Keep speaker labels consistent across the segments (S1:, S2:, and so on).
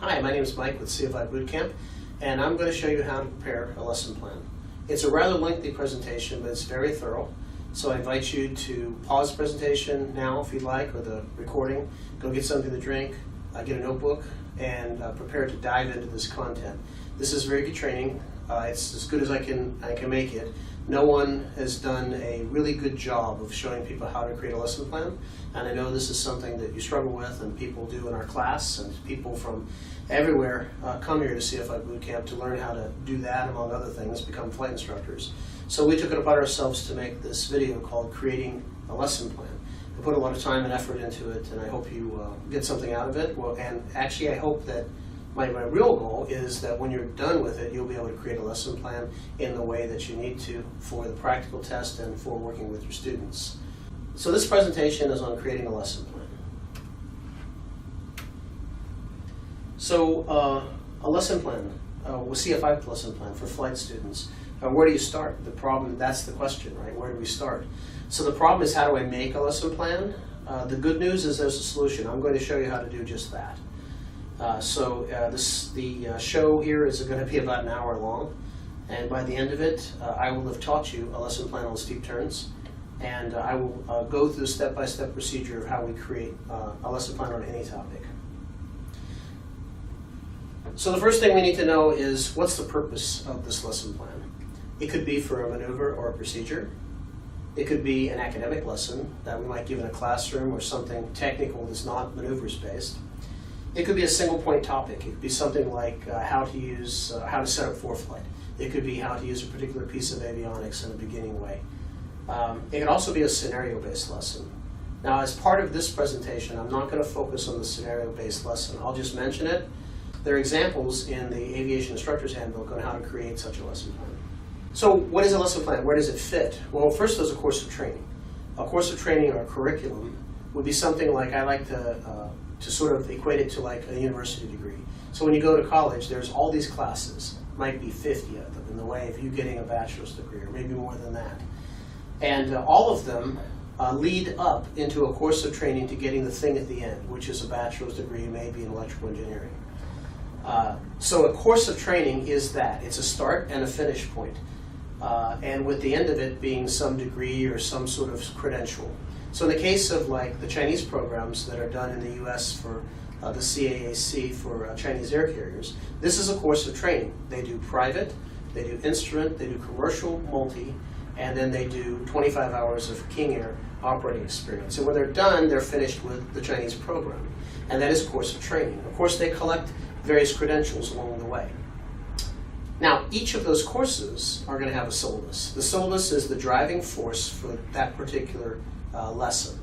S1: Hi, my name is Mike with CFI Bootcamp, and I'm going to show you how to prepare a lesson plan. It's a rather lengthy presentation, but it's very thorough. So I invite you to pause the presentation now if you'd like, or the recording. Go get something to drink, get a notebook, and prepare to dive into this content. This is very good training. It's as good as I can make it. No one has done a really good job of showing people how to create a lesson plan, and I know this is something that you struggle with and people do in our class, and people from everywhere come here to CFI Bootcamp to learn how to do that, among other things, become flight instructors. So we took it upon ourselves to make this video called Creating a Lesson Plan. I put a lot of time and effort into it, and I hope you get something out of it. Well, and actually I hope that my real goal is that when you're done with it, you'll be able to create a lesson plan in the way that you need to for the practical test and for working with your students. So this presentation is on creating a lesson plan. So a lesson plan, CFI lesson plan for flight students. Where do you start? That's the question, right? Where do we start? So the problem is, how do I make a lesson plan? The good news is there's a solution. I'm going to show you how to do just that. The show here is going to be about an hour long, and by the end of it, I will have taught you a lesson plan on steep turns, and I will go through the step-by-step procedure of how we create a lesson plan on any topic. So the first thing we need to know is, what's the purpose of this lesson plan? It could be for a maneuver or a procedure. It could be an academic lesson that we might give in a classroom, or something technical that's not maneuvers-based. It could be a single point topic. It could be something like how to set up ForeFlight. It could be how to use a particular piece of avionics in a beginning way. It could also be a scenario-based lesson. Now, as part of this presentation, I'm not going to focus on the scenario-based lesson. I'll just mention it. There are examples in the Aviation Instructor's Handbook on how to create such a lesson plan. So what is a lesson plan? Where does it fit? Well, first there's a course of training. A course of training or a curriculum would be something like, I like to sort of equate it to like a university degree. So when you go to college, there's all these classes, might be 50 of them in the way of you getting a bachelor's degree, or maybe more than that. And all of them lead up into a course of training to getting the thing at the end, which is a bachelor's degree, maybe in electrical engineering. So a course of training is that. It's a start and a finish point. And with the end of it being some degree or some sort of credential. So in the case of like the Chinese programs that are done in the US for the CAAC for Chinese air carriers, this is a course of training. They do private, they do instrument, they do commercial, multi, and then they do 25 hours of King Air operating experience. And when they're done, they're finished with the Chinese program. And that is a course of training. Of course, they collect various credentials along the way. Now, each of those courses are going to have a syllabus. The syllabus is the driving force for that particular lesson.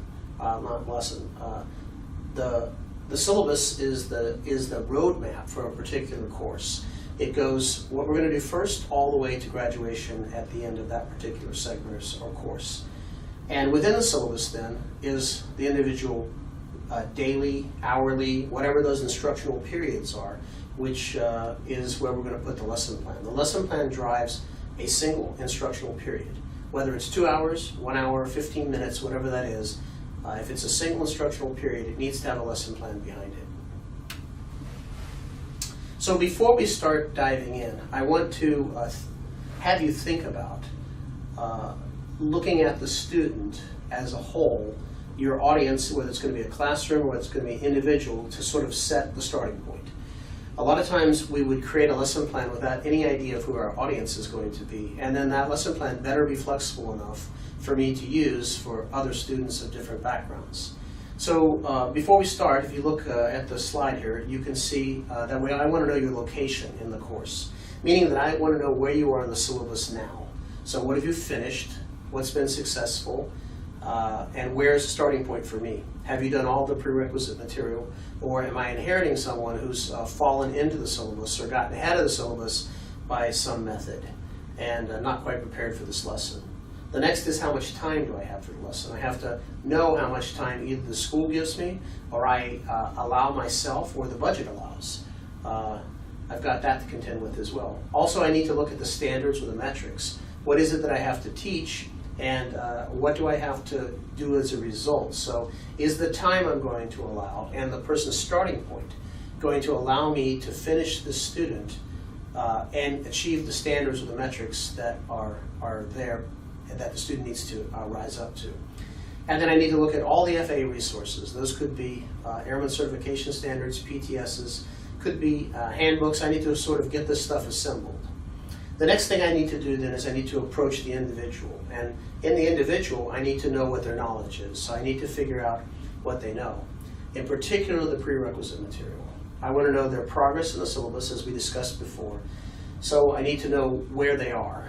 S1: The syllabus is the roadmap for a particular course. It goes what we're going to do first all the way to graduation at the end of that particular segment or course. And within the syllabus then is the individual daily, hourly, whatever those instructional periods are, which is where we're going to put the lesson plan. The lesson plan drives a single instructional period. Whether it's 2 hours, 1 hour, 15 minutes, whatever that is, if it's a single instructional period, it needs to have a lesson plan behind it. So before we start diving in, I want to have you think about looking at the student as a whole, your audience, whether it's going to be a classroom or whether it's going to be individual, to sort of set the starting point. A lot of times we would create a lesson plan without any idea of who our audience is going to be, and then that lesson plan better be flexible enough for me to use for other students of different backgrounds. So before we start, if you look at the slide here, you can see that I want to know your location in the course, meaning that I want to know where you are in the syllabus now. So what have you finished? What's been successful? And where's the starting point for me? Have you done all the prerequisite material, or am I inheriting someone who's fallen into the syllabus or gotten ahead of the syllabus by some method and not quite prepared for this lesson? The next is, how much time do I have for the lesson? I have to know how much time either the school gives me or I allow myself or the budget allows. I've got that to contend with as well. Also, I need to look at the standards or the metrics. What is it that I have to teach, and what do I have to do as a result? So is the time I'm going to allow and the person's starting point going to allow me to finish this student and achieve the standards or the metrics that are there and that the student needs to rise up to. And then I need to look at all the FAA resources. Those could be Airman Certification Standards, PTSs, could be handbooks. I need to sort of get this stuff assembled. The next thing I need to do then is I need to approach the individual. And in the individual, I need to know what their knowledge is. So I need to figure out what they know. In particular, the prerequisite material. I want to know their progress in the syllabus, as we discussed before. So I need to know where they are.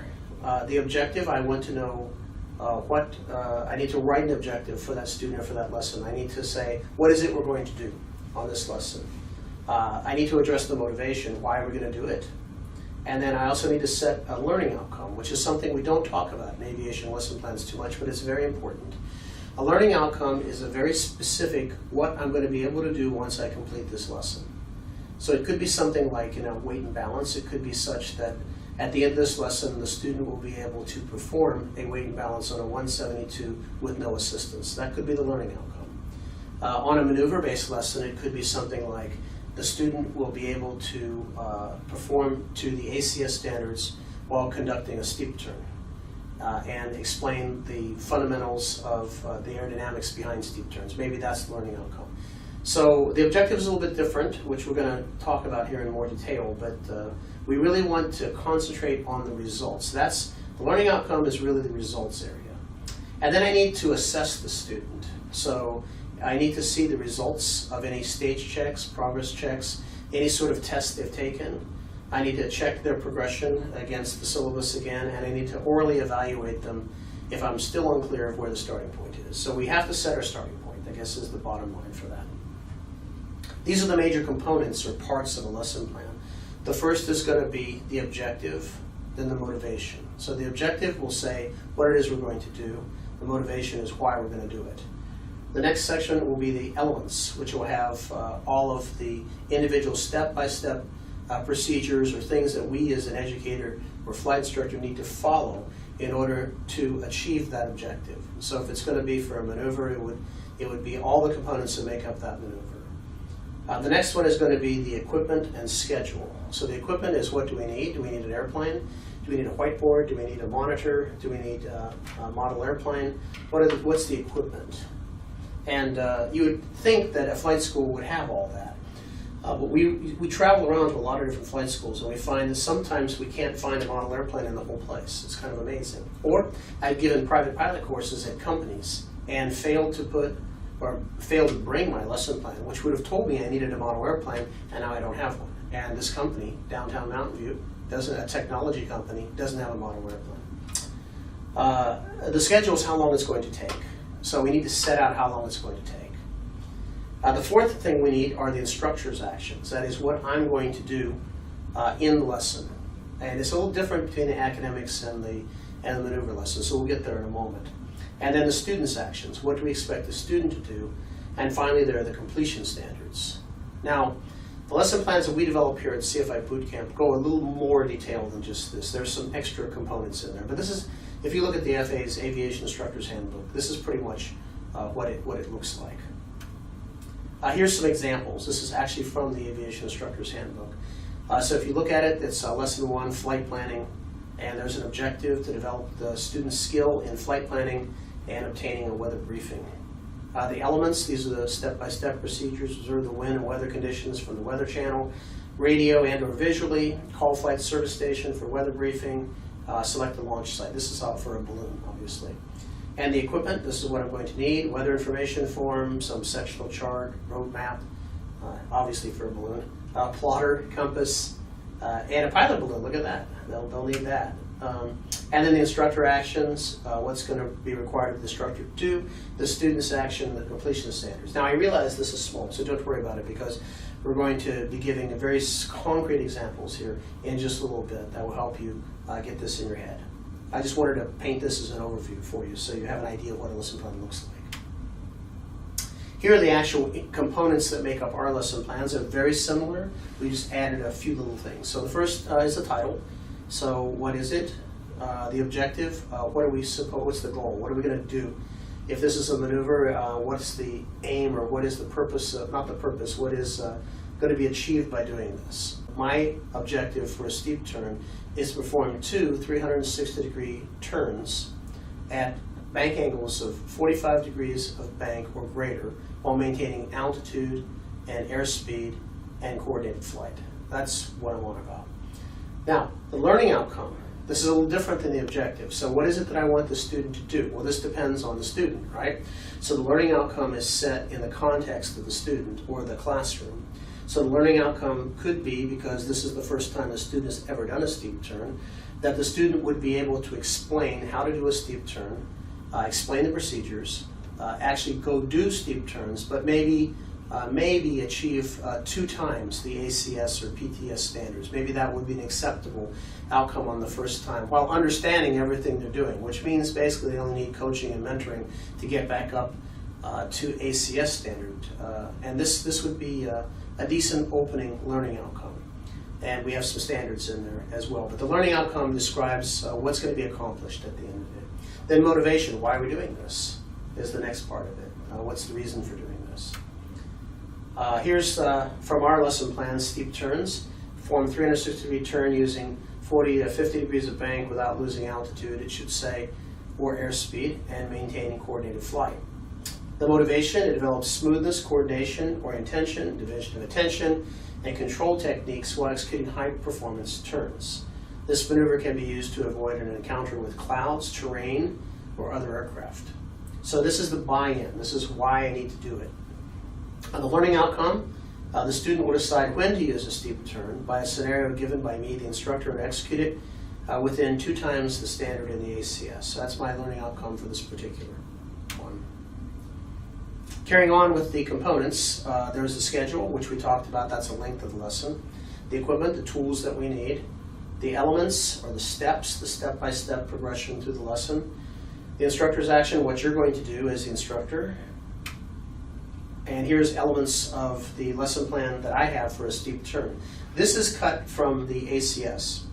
S1: The objective, I want to know I need to write an objective for that student or for that lesson. I need to say, what is it we're going to do on this lesson? I need to address the motivation, why we're going to do it. And then I also need to set a learning outcome, which is something we don't talk about in aviation lesson plans too much, but it's very important. A learning outcome is a very specific, what I'm going to be able to do once I complete this lesson. So it could be something like, weight and balance. It could be such that at the end of this lesson, the student will be able to perform a weight and balance on a 172 with no assistance. That could be the learning outcome. On a maneuver-based lesson, it could be something like the student will be able to perform to the ACS standards while conducting a steep turn and explain the fundamentals of the aerodynamics behind steep turns. Maybe that's the learning outcome. So the objective is a little bit different, which we're going to talk about here in more detail, but we really want to concentrate on the results. The learning outcome is really the results area. And then I need to assess the student. So I need to see the results of any stage checks, progress checks, any sort of test they've taken. I need to check their progression against the syllabus again, and I need to orally evaluate them if I'm still unclear of where the starting point is. So we have to set our starting point, I guess, is the bottom line for that. These are the major components or parts of a lesson plan. The first is going to be the objective, then the motivation. So the objective will say what it is we're going to do. The motivation is why we're going to do it. The next section will be the elements, which will have all of the individual step-by-step procedures or things that we as an educator or flight instructor need to follow in order to achieve that objective. So if it's going to be for a maneuver, it would be all the components that make up that maneuver. The next one is going to be the equipment and schedule. So the equipment is, what do we need? Do we need an airplane? Do we need a whiteboard? Do we need a monitor? Do we need a model airplane? What's the equipment? And you would think that a flight school would have all that. But we travel around to a lot of different flight schools, and we find that sometimes we can't find a model airplane in the whole place. It's kind of amazing. Or I've given private pilot courses at companies and failed to bring my lesson plan, which would have told me I needed a model airplane, and now I don't have one. And this company, Downtown Mountain View, a technology company, doesn't have a model airplane. The schedule is how long it's going to take. So we need to set out how long it's going to take. The fourth thing we need are the instructor's actions. That is what I'm going to do in the lesson. And it's a little different between the academics and the maneuver lesson, so we'll get there in a moment. And then the student's actions. What do we expect the student to do? And finally, there are the completion standards. Now, the lesson plans that we develop here at CFI Boot Camp go a little more detailed than just this. There's some extra components in there. But this is, if you look at the FAA's Aviation Instructor's Handbook, this is pretty much what it looks like. Here's some examples. This is actually from the Aviation Instructor's Handbook. So if you look at it, it's Lesson 1, Flight Planning, and there's an objective to develop the student's skill in flight planning and obtaining a weather briefing. The elements, these are the step-by-step procedures: observe the wind and weather conditions from the Weather Channel, radio and or visually, call flight service station for weather briefing, select the launch site. This is all for a balloon, obviously. And the equipment, this is what I'm going to need: weather information form, some sectional chart, road map, obviously for a balloon, plotter, compass, and a pilot balloon. Look at that. They'll need that. And then the instructor actions, what's going to be required of the instructor to do, the student's action, the completion standards. Now I realize this is small, so don't worry about it, because we're going to be giving very concrete examples here in just a little bit that will help you get this in your head. I just wanted to paint this as an overview for you so you have an idea of what a lesson plan looks like. Here are the actual components that make up our lesson plans. They're very similar. We just added a few little things. So the first is the title. So what is it? The objective. What's the goal? What are we going to do? If this is a maneuver, what's the aim, or what is the purpose? Not the purpose. What is going to be achieved by doing this? My objective for a steep turn is to perform 2 360-degree turns at bank angles of 45 degrees of bank or greater while maintaining altitude and airspeed and coordinated flight. That's what I want about. Now, the learning outcome. This is a little different than the objective. So what is it that I want the student to do? Well, this depends on the student, right? So the learning outcome is set in the context of the student or the classroom. So the learning outcome could be, because this is the first time the student has ever done a steep turn, that the student would be able to explain how to do a steep turn, explain the procedures, actually go do steep turns, but maybe achieve 2 times the ACS or PTS standards. Maybe that would be an acceptable outcome on the first time, while understanding everything they're doing, which means basically they only need coaching and mentoring to get back up to ACS standard. And this would be a decent opening learning outcome. And we have some standards in there as well. But the learning outcome describes what's going to be accomplished at the end of it. Then motivation. Why are we doing this? Is the next part of it. What's the reason for doing this? Here's from our lesson plan, steep turns. Form 360-degree turn using 40 to 50 degrees of bank without losing altitude, it should say, or airspeed, and maintaining coordinated flight. The motivation, it develops smoothness, coordination, orientation, division of attention, and control techniques while executing high-performance turns. This maneuver can be used to avoid an encounter with clouds, terrain, or other aircraft. So this is the buy-in. This is why I need to do it. The learning outcome, the student will decide when to use a steep turn by a scenario given by me, the instructor, and execute it within 2 times the standard in the ACS. So that's my learning outcome for this particular one. Carrying on with the components, there's the schedule, which we talked about. That's the length of the lesson. The equipment, the tools that we need. The elements, or the steps, the step-by-step progression through the lesson. The instructor's action, what you're going to do as the instructor. And here's elements of the lesson plan that I have for a steep turn. This is cut from the ACS.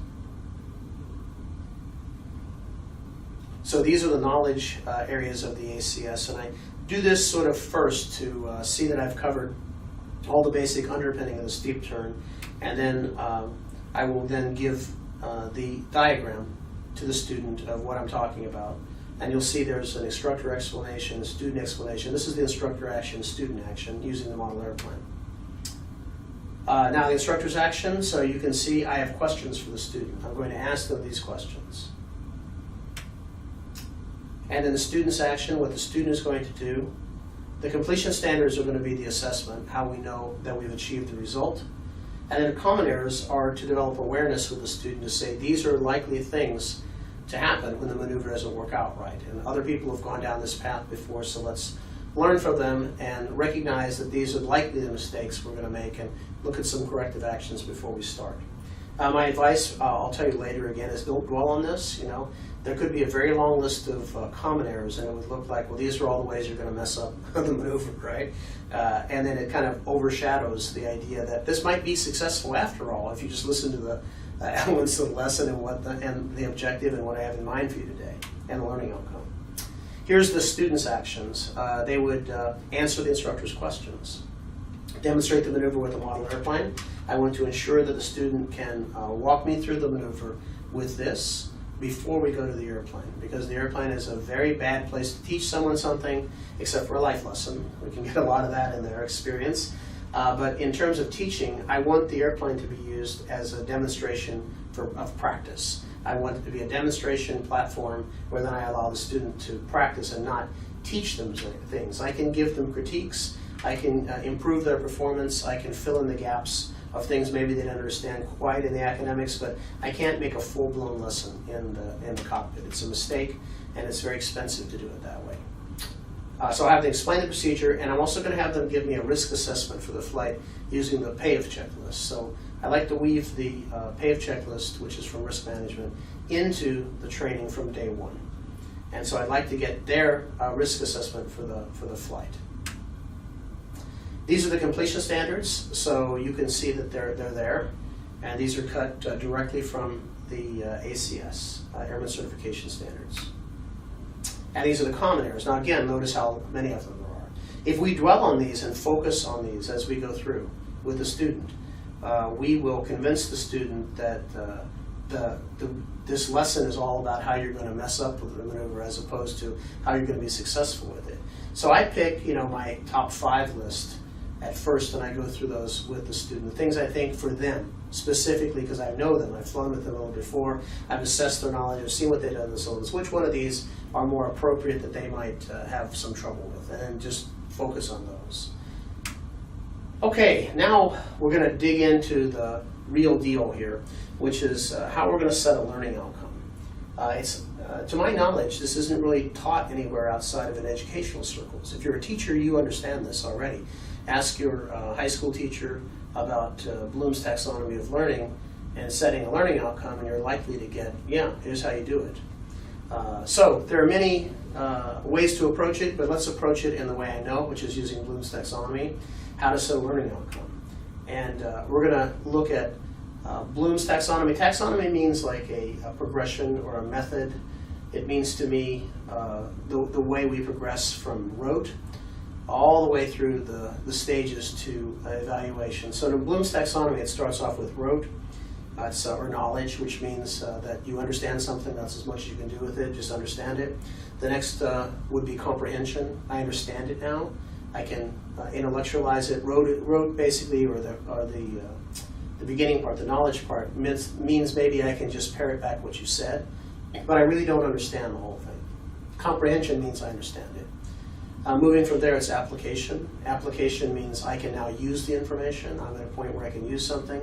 S1: So these are the knowledge areas of the ACS, and I do this sort of first to see that I've covered all the basic underpinning of the steep turn, and then I will then give the diagram to the student of what I'm talking about. And you'll see there's an instructor explanation, a student explanation. This is the instructor action, student action, using the model airplane. Now the instructor's action, so you can see I have questions for the student. I'm going to ask them these questions. And then the student's action, what the student is going to do. The completion standards are going to be the assessment, how we know that we've achieved the result. And then the common errors are to develop awareness with the student to say these are likely things to happen when the maneuver doesn't work out right. And other people have gone down this path before, so let's learn from them and recognize that these are likely the mistakes we're going to make and look at some corrective actions before we start. My advice, I'll tell you later again, is don't dwell on this. You know, there could be a very long list of common errors, and it would look like, well, these are all the ways you're going to mess up the maneuver, right? And then it kind of overshadows the idea that this might be successful after all if you just listen to the elements of the lesson and the objective and what I have in mind for you today, and the learning outcome. Here's the students' actions. They would answer the instructor's questions, demonstrate the maneuver with the model airplane. I want to ensure that the student can walk me through the maneuver with this before we go to the airplane, because the airplane is a very bad place to teach someone something, except for a life lesson. We can get a lot of that in their experience. But in terms of teaching, I want the airplane to be used as a demonstration of practice. I want it to be a demonstration platform where then I allow the student to practice and not teach them things. I can give them critiques, I can improve their performance, I can fill in the gaps of things maybe they didn't understand quite in the academics, but I can't make a full-blown lesson in the cockpit. It's a mistake, and it's very expensive to do it that way. So I have to explain the procedure, and I'm also going to have them give me a risk assessment for the flight using the PAVE checklist. So I like to weave the PAVE checklist, which is from risk management, into the training from day one. And so I'd like to get their risk assessment for the flight. These are the completion standards, so you can see that they're there, and these are cut directly from the ACS, Airman Certification Standards. And these are the common errors. Now again, notice how many of them there are. If we dwell on these and focus on these as we go through, with the student. We will convince the student that this lesson is all about how you're going to mess up with the maneuver as opposed to how you're going to be successful with it. So I pick, my top 5 list at first, and I go through those with the student. The things I think for them specifically, because I know them, I've flown with them a little before, I've assessed their knowledge, I've seen what they've done in the syllabus, which one of these are more appropriate that they might have some trouble with, and then just focus on those. Okay, now we're going to dig into the real deal here, which is how we're going to set a learning outcome. To my knowledge, this isn't really taught anywhere outside of in educational circles. If you're a teacher, you understand this already. Ask your high school teacher about Bloom's taxonomy of learning and setting a learning outcome, and you're likely to get, yeah, here's how you do it. So there are many ways to approach it, but let's approach it in the way I know, which is using Bloom's taxonomy, how to set a learning outcome. And we're going to look at Bloom's taxonomy. Taxonomy means like a progression or a method. It means to me the way we progress from rote all the way through the stages to evaluation. So in Bloom's taxonomy, it starts off with rote, or knowledge, which means that you understand something. That's as much as you can do with it, just understand it. The next would be comprehension. I understand it now. I can intellectualize it. Rote basically, or the beginning part, the knowledge part, means maybe I can just parrot back what you said, but I really don't understand the whole thing. Comprehension means I understand it. Moving from there, it's application. Application means I can now use the information. I'm at a point where I can use something.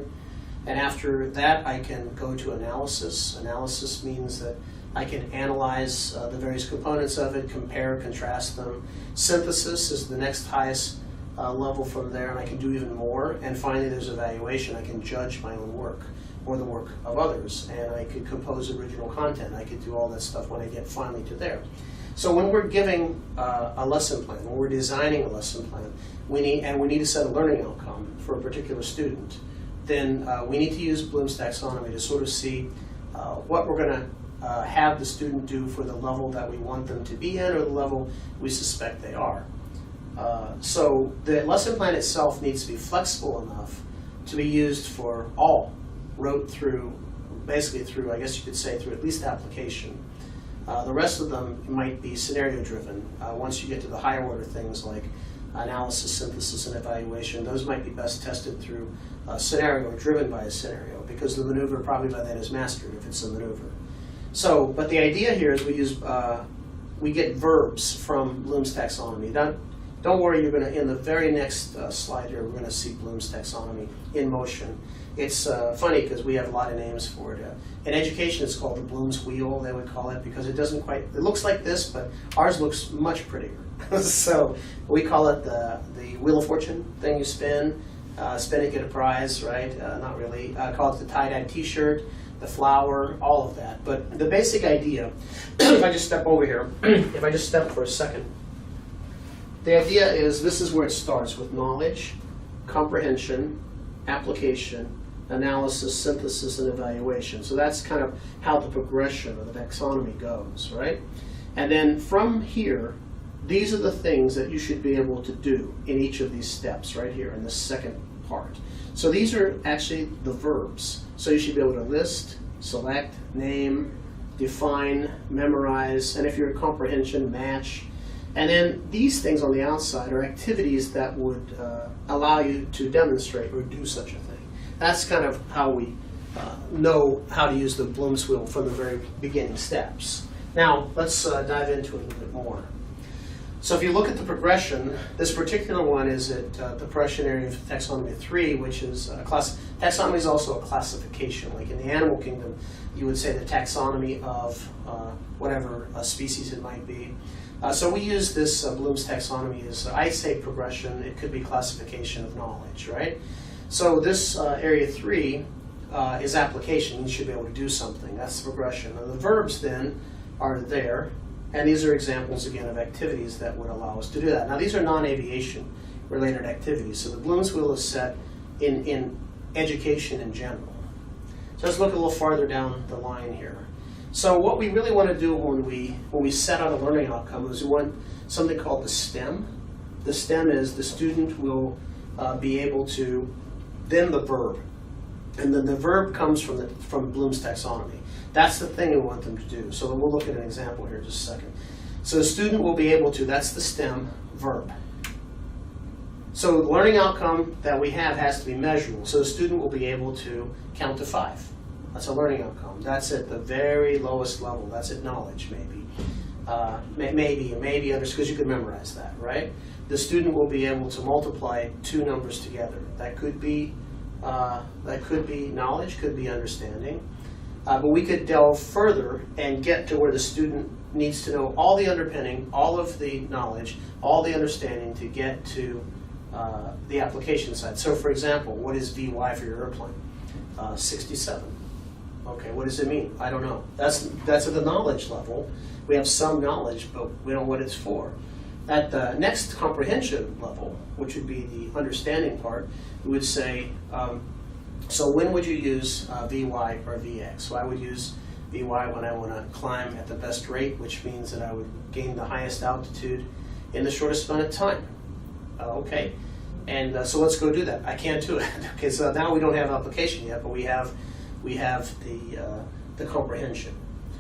S1: And after that, I can go to analysis. Analysis means that I can analyze the various components of it, compare, contrast them. Synthesis is the next highest level from there, and I can do even more. And finally, there's evaluation. I can judge my own work or the work of others, and I could compose original content. I could do all that stuff when I get finally to there. So when we're giving a lesson plan, when we're designing a lesson plan, we need to set a learning outcome for a particular student, then we need to use Bloom's taxonomy to sort of see what we're going to have the student do for the level that we want them to be in or the level we suspect they are. So the lesson plan itself needs to be flexible enough to be used for all, rote through, basically through, I guess you could say, through at least application. The rest of them might be scenario driven. Once you get to the higher order things like analysis, synthesis, and evaluation, those might be best tested through a scenario or driven by a scenario, because the maneuver probably by then is mastered if it's a maneuver. So, but the idea here is we get verbs from Bloom's taxonomy. Don't worry, you're going to, in the very next slide here, we're going to see Bloom's taxonomy in motion. It's funny because we have a lot of names for it. In education, it's called the Bloom's wheel, they would call it, because it doesn't quite, it looks like this, but ours looks much prettier. So we call it the Wheel of Fortune thing you spin. Spin it, get a prize, right? Not really. Call it the tie-dye t-shirt, the flower, all of that. But the basic idea, if I just step over here, if I just step for a second, the idea is this is where it starts with knowledge, comprehension, application, analysis, synthesis, and evaluation. So that's kind of how the progression of the taxonomy goes, right? And then from here, these are the things that you should be able to do in each of these steps right here in the second part. So these are actually the verbs. So you should be able to list, select, name, define, memorize, and if you're a comprehension, match. And then these things on the outside are activities that would allow you to demonstrate or do such a thing. That's kind of how we know how to use the Bloom's wheel from the very beginning steps. Now, let's dive into it a little bit more. So if you look at the progression, this particular one is at the progression area of taxonomy 3, which is taxonomy is also a classification. Like in the animal kingdom, you would say the taxonomy of whatever species it might be. So we use this Bloom's taxonomy as, I say progression, it could be classification of knowledge, right? So this area 3 is application. You should be able to do something. That's the progression. And the verbs then are there. And these are examples, again, of activities that would allow us to do that. Now, these are non-aviation related activities. So the Bloom's wheel is set in education in general. So let's look a little farther down the line here. So what we really want to do when we set out a learning outcome is we want something called the STEM. The STEM is the student will be able to then the verb. And then the verb comes from Bloom's taxonomy. That's the thing we want them to do. So we'll look at an example here in just a second. So the student will be able to, that's the STEM verb. So the learning outcome that we have has to be measurable. So the student will be able to count to 5. That's a learning outcome. That's at the very lowest level. That's at knowledge, maybe. Maybe others, because you can memorize that, right? The student will be able to multiply 2 numbers together. That could be knowledge, could be understanding. But we could delve further and get to where the student needs to know all the underpinning, all of the knowledge, all the understanding to get to the application side. So for example, what is VY for your airplane? 67. Okay, what does it mean? I don't know. That's at the knowledge level. We have some knowledge, but we don't know what it's for. At the next comprehension level, which would be the understanding part, we would say, so when would you use VY or VX? So I would use VY when I want to climb at the best rate, which means that I would gain the highest altitude in the shortest amount of time. Okay, and so let's go do that. I can't do it. Okay, so now we don't have application yet, but we have the comprehension.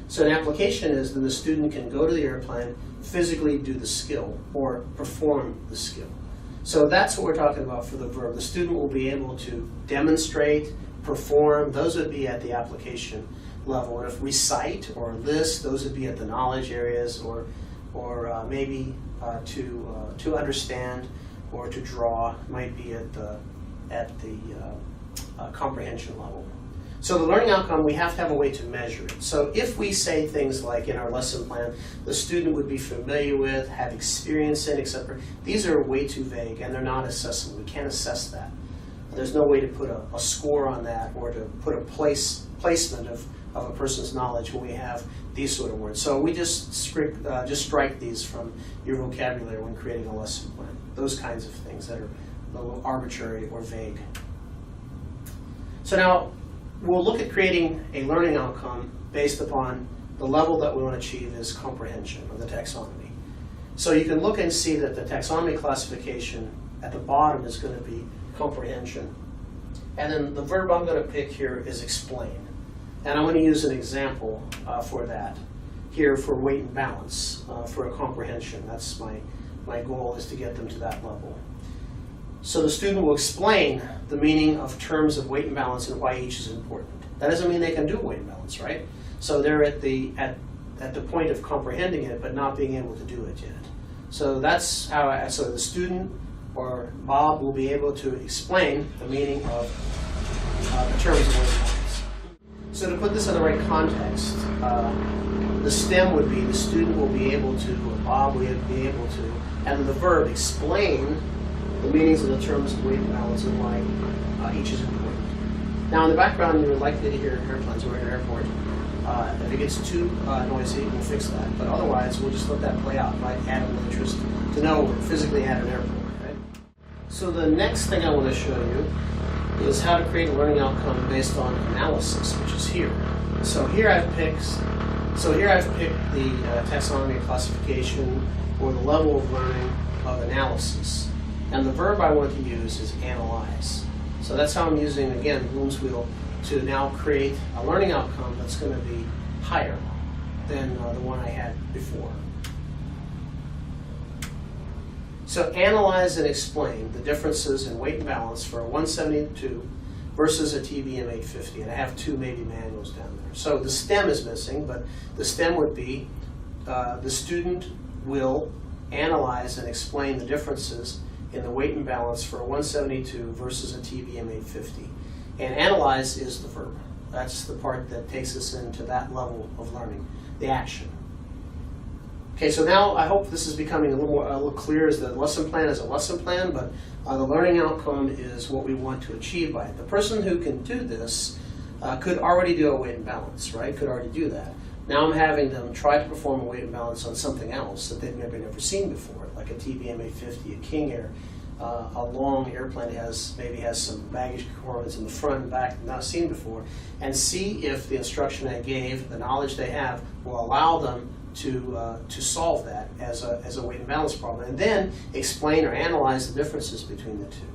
S1: So an application is that the student can go to the airplane, physically do the skill, or perform the skill. So that's what we're talking about for the verb. The student will be able to demonstrate, perform. Those would be at the application level. And if recite or list, those would be at the knowledge areas, or maybe to understand or to draw might be at the comprehension level. So the learning outcome, we have to have a way to measure it. So if we say things like in our lesson plan, the student would be familiar with, have experience in, etc. These are way too vague and they're not assessable. We can't assess that. There's no way to put a score on that or to put a placement of a person's knowledge when we have these sort of words. So we just strike these from your vocabulary when creating a lesson plan. Those kinds of things that are a little arbitrary or vague. So now, we'll look at creating a learning outcome based upon the level that we want to achieve is comprehension of the taxonomy. So you can look and see that the taxonomy classification at the bottom is going to be comprehension. And then the verb I'm going to pick here is explain. And I'm going to use an example for that here for weight and balance for a comprehension. That's my goal, is to get them to that level. So the student will explain the meaning of terms of weight and balance and why each is important. That doesn't mean they can do weight and balance, right? So they're at the point of comprehending it, but not being able to do it yet. So that's how. So the student or Bob will be able to explain the meaning of the terms of weight and balance. So to put this in the right context, the STEM would be the student will be able to, or Bob will be able to, and then the verb explain the meanings of the terms of weight and balance and why each is important. Now in the background you're likely to hear airplanes. We're in an airport. If it gets too noisy, we'll fix that. But otherwise, we'll just let that play out. Might add a little interest to know we're physically at an airport. Right? So the next thing I want to show you is how to create a learning outcome based on analysis, which is here. So here I've picked the taxonomy classification or the level of learning of analysis. And the verb I want to use is analyze. So that's how I'm using, again, Bloom's wheel to now create a learning outcome that's going to be higher than the one I had before. So analyze and explain the differences in weight and balance for a 172 versus a TBM 850. And I have 2 maybe manuals down there. So the STEM is missing, but the STEM would be the student will analyze and explain the differences in the weight and balance for a 172 versus a TBM 850. And analyze is the verb. That's the part that takes us into that level of learning, the action. Okay, so now I hope this is becoming a little clear as the lesson plan is a lesson plan, but the learning outcome is what we want to achieve by it. The person who can do this could already do a weight and balance, right? Could already do that. Now I'm having them try to perform a weight and balance on something else that they've never seen before, like a TBM 850, a King Air, a long airplane maybe has some baggage compartments in the front and back not seen before, and see if the instruction I gave, the knowledge they have, will allow them to solve that as a weight and balance problem, and then explain or analyze the differences between the two.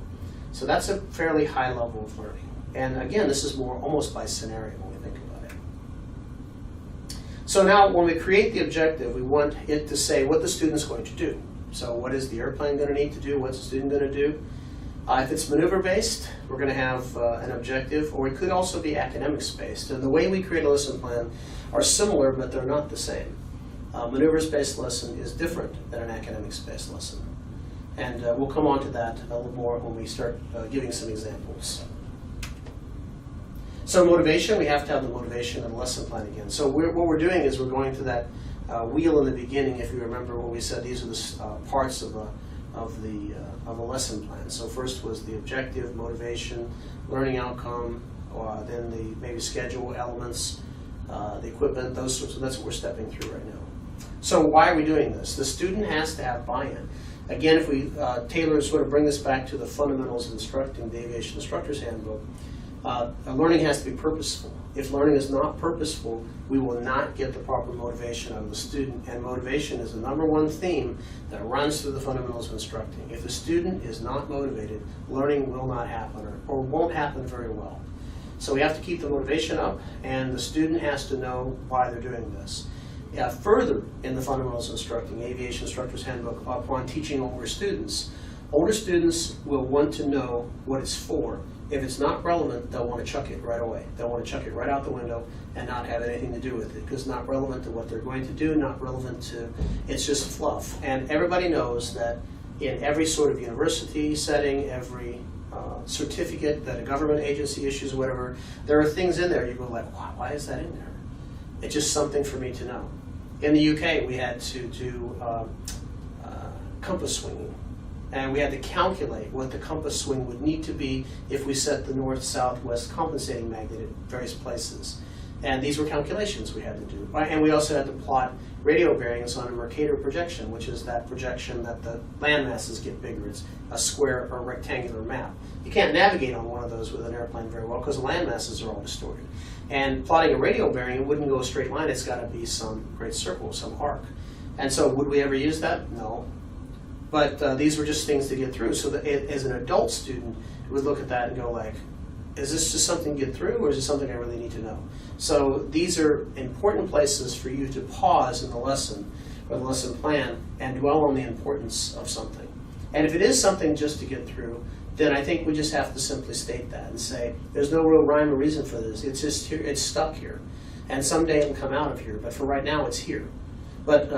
S1: So that's a fairly high level of learning. And again, this is more almost by scenario when we think about it. So now when we create the objective, we want it to say what the student's going to do. So what is the airplane going to need to do? What's the student going to do? If it's maneuver-based, we're going to have an objective, or it could also be academics-based. And the way we create a lesson plan are similar, but they're not the same. Maneuvers-based lesson is different than an academics-based lesson. And we'll come on to that a little more when we start giving some examples. So motivation, we have to have the motivation of the lesson plan again. So what we're doing is we're going to that wheel in the beginning, if you remember when we said these are the parts of a lesson plan. So first was the objective, motivation, learning outcome, then the maybe schedule elements, the equipment, those sorts of, that's what we're stepping through right now. So why are we doing this? The student has to have buy-in. Again, if we tailor sort of bring this back to the fundamentals of instructing, the Aviation Instructor's Handbook, learning has to be purposeful. If learning is not purposeful, we will not get the proper motivation out of the student, and motivation is the #1 theme that runs through the fundamentals of instructing. If the student is not motivated, learning will not happen or won't happen very well. So we have to keep the motivation up, and the student has to know why they're doing this. Further in the fundamentals of instructing, Aviation Instructor's Handbook, upon teaching older students will want to know what it's for. If it's not relevant, they'll want to chuck it right away. They'll want to chuck it right out the window and not have anything to do with it, because it's not relevant to what they're going to do, not relevant to, it's just fluff. And everybody knows that in every sort of university setting, every certificate that a government agency issues, whatever, there are things in there you go like, wow, why is that in there? It's just something for me to know. In the UK, we had to do compass swinging. And we had to calculate what the compass swing would need to be if we set the north, south, west compensating magnet at various places. And these were calculations we had to do. And we also had to plot radio bearings on a Mercator projection, which is that projection that the land masses get bigger. It's a square or rectangular map. You can't navigate on one of those with an airplane very well because the land masses are all distorted. And plotting a radio bearing, it wouldn't go a straight line. It's got to be some great circle, some arc. And so would we ever use that? No. But these were just things to get through. So that as an adult student, you would look at that and go like, is this just something to get through, or is it something I really need to know? So these are important places for you to pause in the lesson or the lesson plan and dwell on the importance of something. And if it is something just to get through, then I think we just have to simply state that and say, there's no real rhyme or reason for this. It's just here, it's stuck here. And someday it'll come out of here, but for right now it's here. But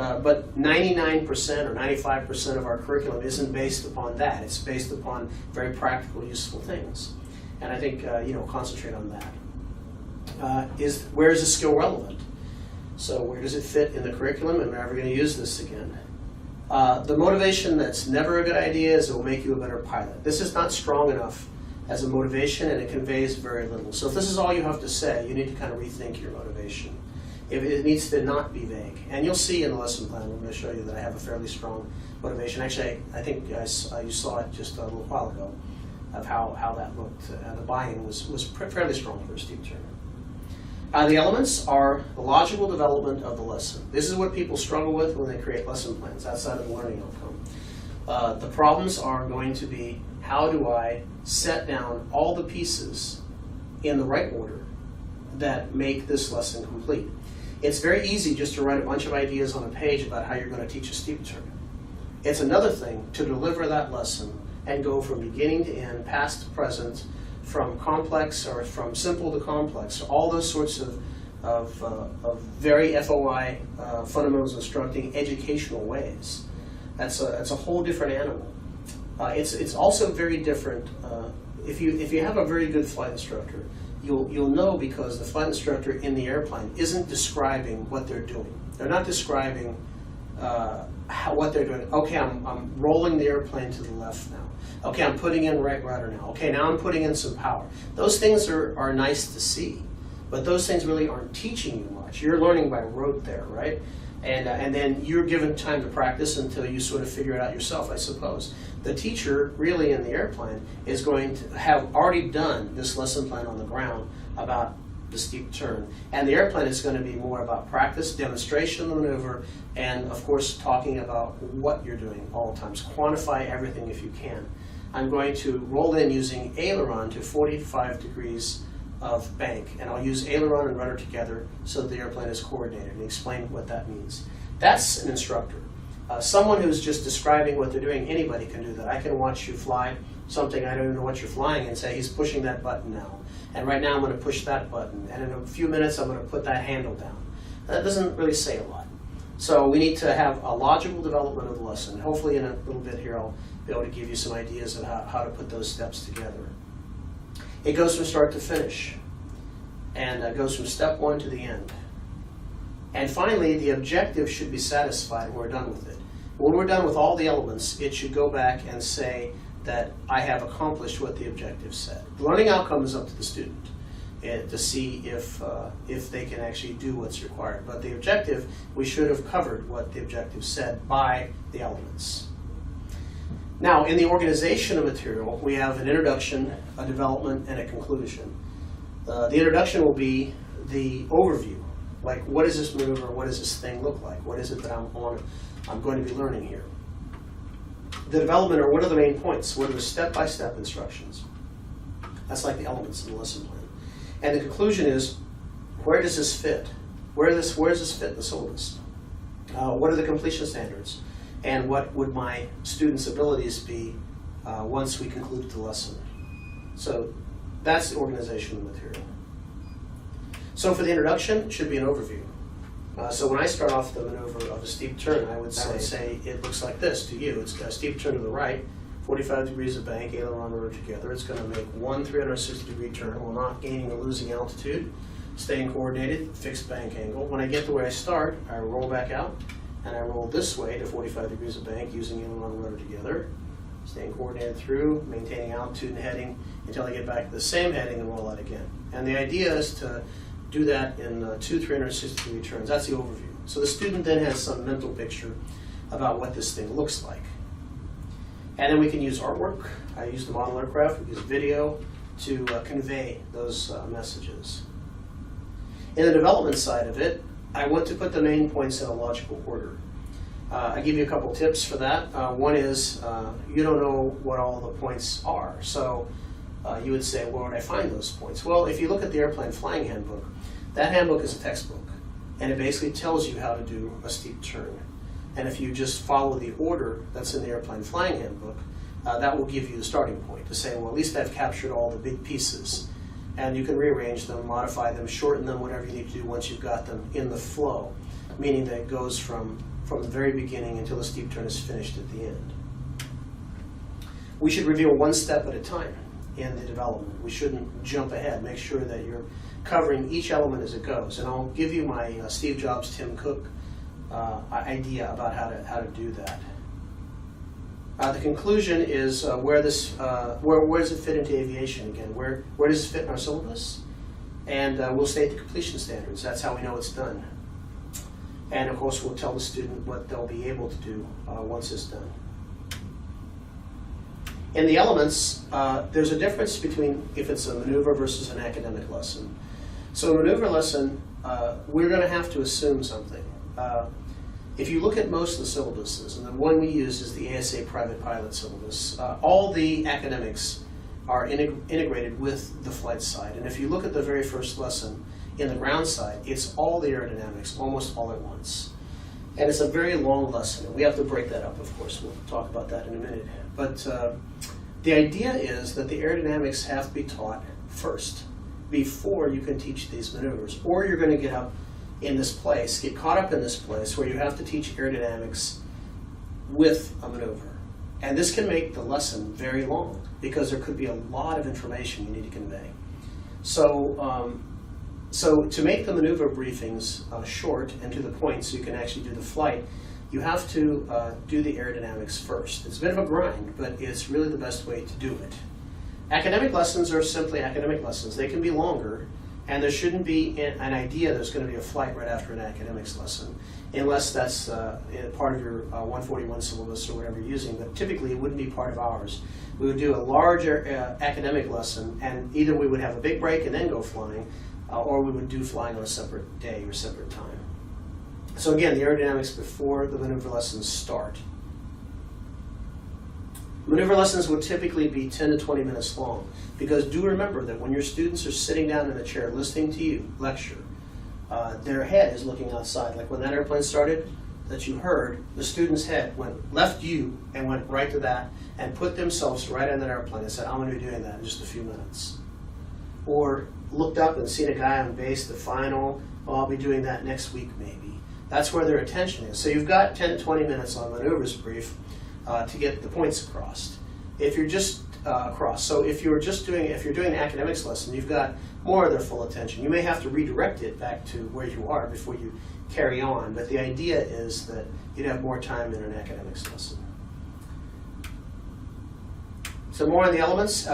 S1: 99% or 95% of our curriculum isn't based upon that. It's based upon very practical, useful things. And I think, concentrate on that. Where is the skill relevant? So where does it fit in the curriculum, and we're never going to use this again? The motivation that's never a good idea is it will make you a better pilot. This is not strong enough as a motivation, and it conveys very little. So if this is all you have to say, you need to kind of rethink your motivation. If it needs to not be vague. And you'll see in the lesson plan, I'm going to show you that I have a fairly strong motivation. Actually, I think you saw it just a little while ago of how that looked. The buy-in was fairly strong for a steep turn. The elements are the logical development of the lesson. This is what people struggle with when they create lesson plans outside of the learning outcome. The problems are going to be, how do I set down all the pieces in the right order that make this lesson complete? It's very easy just to write a bunch of ideas on a page about how you're going to teach a steep turn. It's another thing to deliver that lesson and go from beginning to end, past to present, from complex or from simple to complex, all those sorts of very FOI, fundamentals instructing, educational ways. That's a whole different animal. It's also very different. If you have a very good flight instructor, you'll know, because the flight instructor in the airplane isn't describing what they're doing. They're not describing what they're doing. Okay, I'm rolling the airplane to the left now. Okay, I'm putting in right rudder now. Okay, now I'm putting in some power. Those things are nice to see, but those things really aren't teaching you much. You're learning by rote there, right? And then you're given time to practice until you sort of figure it out yourself, I suppose. The teacher, really in the airplane, is going to have already done this lesson plan on the ground about the steep turn. And the airplane is going to be more about practice, demonstration of the maneuver, and of course talking about what you're doing all the times. Quantify everything if you can. I'm going to roll in using aileron to 45 degrees of bank, and I'll use aileron and rudder together so that the airplane is coordinated, and explain what that means. That's an instructor. Someone who's just describing what they're doing, anybody can do that. I can watch you fly something I don't even know what you're flying and say, he's pushing that button now. And right now I'm going to push that button. And in a few minutes I'm going to put that handle down. That doesn't really say a lot. So we need to have a logical development of the lesson. Hopefully in a little bit here I'll be able to give you some ideas of how to put those steps together. It goes from start to finish. And goes from step one to the end. And finally, the objective should be satisfied when we're done with it. When we're done with all the elements, it should go back and say that I have accomplished what the objective said. The learning outcome is up to the student to see if they can actually do what's required. But the objective, we should have covered what the objective said by the elements. Now, in the organization of material, we have an introduction, a development, and a conclusion. The introduction will be the overview. Like, what is this maneuver? What does this thing look like? What is it that I'm going to be learning here? The development, or what are the main points? What are the step-by-step instructions? That's like the elements in the lesson plan. And the conclusion is, where does this fit? Where does this fit in the syllabus? What are the completion standards? And what would my students' abilities be once we conclude the lesson? So that's the organization of the material. So for the introduction, it should be an overview. So when I start off the maneuver of a steep turn, I would say it looks like this to you. It's got a steep turn to the right, 45 degrees of bank, aileron rudder together. It's going to make one 360-degree turn while not gaining or losing altitude, staying coordinated, fixed bank angle. When I get to where I start, I roll back out, and I roll this way to 45 degrees of bank using aileron rudder together, staying coordinated through, maintaining altitude and heading until I get back to the same heading and roll out again. And the idea is to do that in two 360-degree turns. That's the overview. So the student then has some mental picture about what this thing looks like. And then we can use artwork. I use the model aircraft. We use video to convey those messages. In the development side of it, I want to put the main points in a logical order. I give you a couple tips for that. One is you don't know what all the points are. So you would say, where would I find those points? Well, if you look at the Airplane Flying Handbook, that handbook is a textbook, and it basically tells you how to do a steep turn. And if you just follow the order that's in the Airplane Flying Handbook, that will give you the starting point to say, well, at least I've captured all the big pieces. And you can rearrange them, modify them, shorten them, whatever you need to do once you've got them in the flow, meaning that it goes from the very beginning until the steep turn is finished at the end. We should review one step at a time in the development. We shouldn't jump ahead. Make sure that you're covering each element as it goes. And I'll give you my Steve Jobs, Tim Cook idea about how to do that. The conclusion is where does it fit into aviation again? Where does it fit in our syllabus? And we'll state the completion standards. That's how we know it's done. And of course, we'll tell the student what they'll be able to do once it's done. In the elements, there's a difference between if it's a maneuver versus an academic lesson. So a maneuver lesson, we're going to have to assume something. If you look at most of the syllabuses, and the one we use is the ASA Private Pilot syllabus, all the academics are integrated with the flight side. And if you look at the very first lesson in the ground side, it's all the aerodynamics, almost all at once. And it's a very long lesson, and we have to break that up, of course. We'll talk about that in a minute. But the idea is that the aerodynamics have to be taught first before you can teach these maneuvers, or you're going to get up in this place, get caught up in this place where you have to teach aerodynamics with a maneuver. And this can make the lesson very long because there could be a lot of information you need to convey. So, so to make the maneuver briefings short and to the point so you can actually do the flight, you have to do the aerodynamics first. It's a bit of a grind, but it's really the best way to do it. Academic lessons are simply academic lessons. They can be longer, and there shouldn't be an idea there's going to be a flight right after an academics lesson, unless that's part of your 141 syllabus or whatever you're using, but typically it wouldn't be part of ours. We would do a larger academic lesson, and either we would have a big break and then go flying, or we would do flying on a separate day or separate time. So again, the aerodynamics before the maneuver lessons start. Maneuver lessons would typically be 10 to 20 minutes long, because do remember that when your students are sitting down in a chair listening to you lecture, their head is looking outside. Like when that airplane started that you heard, the student's head left you and went right to that and put themselves right on that airplane and said, I'm going to be doing that in just a few minutes. Or looked up and seen a guy on base, the final, oh, I'll be doing that next week maybe. That's where their attention is. So you've got 10 to 20 minutes on maneuvers brief to get the points across. If you're just so if you're doing an academics lesson, you've got more of their full attention. You may have to redirect it back to where you are before you carry on, but the idea is that you'd have more time in an academics lesson. So more on the elements.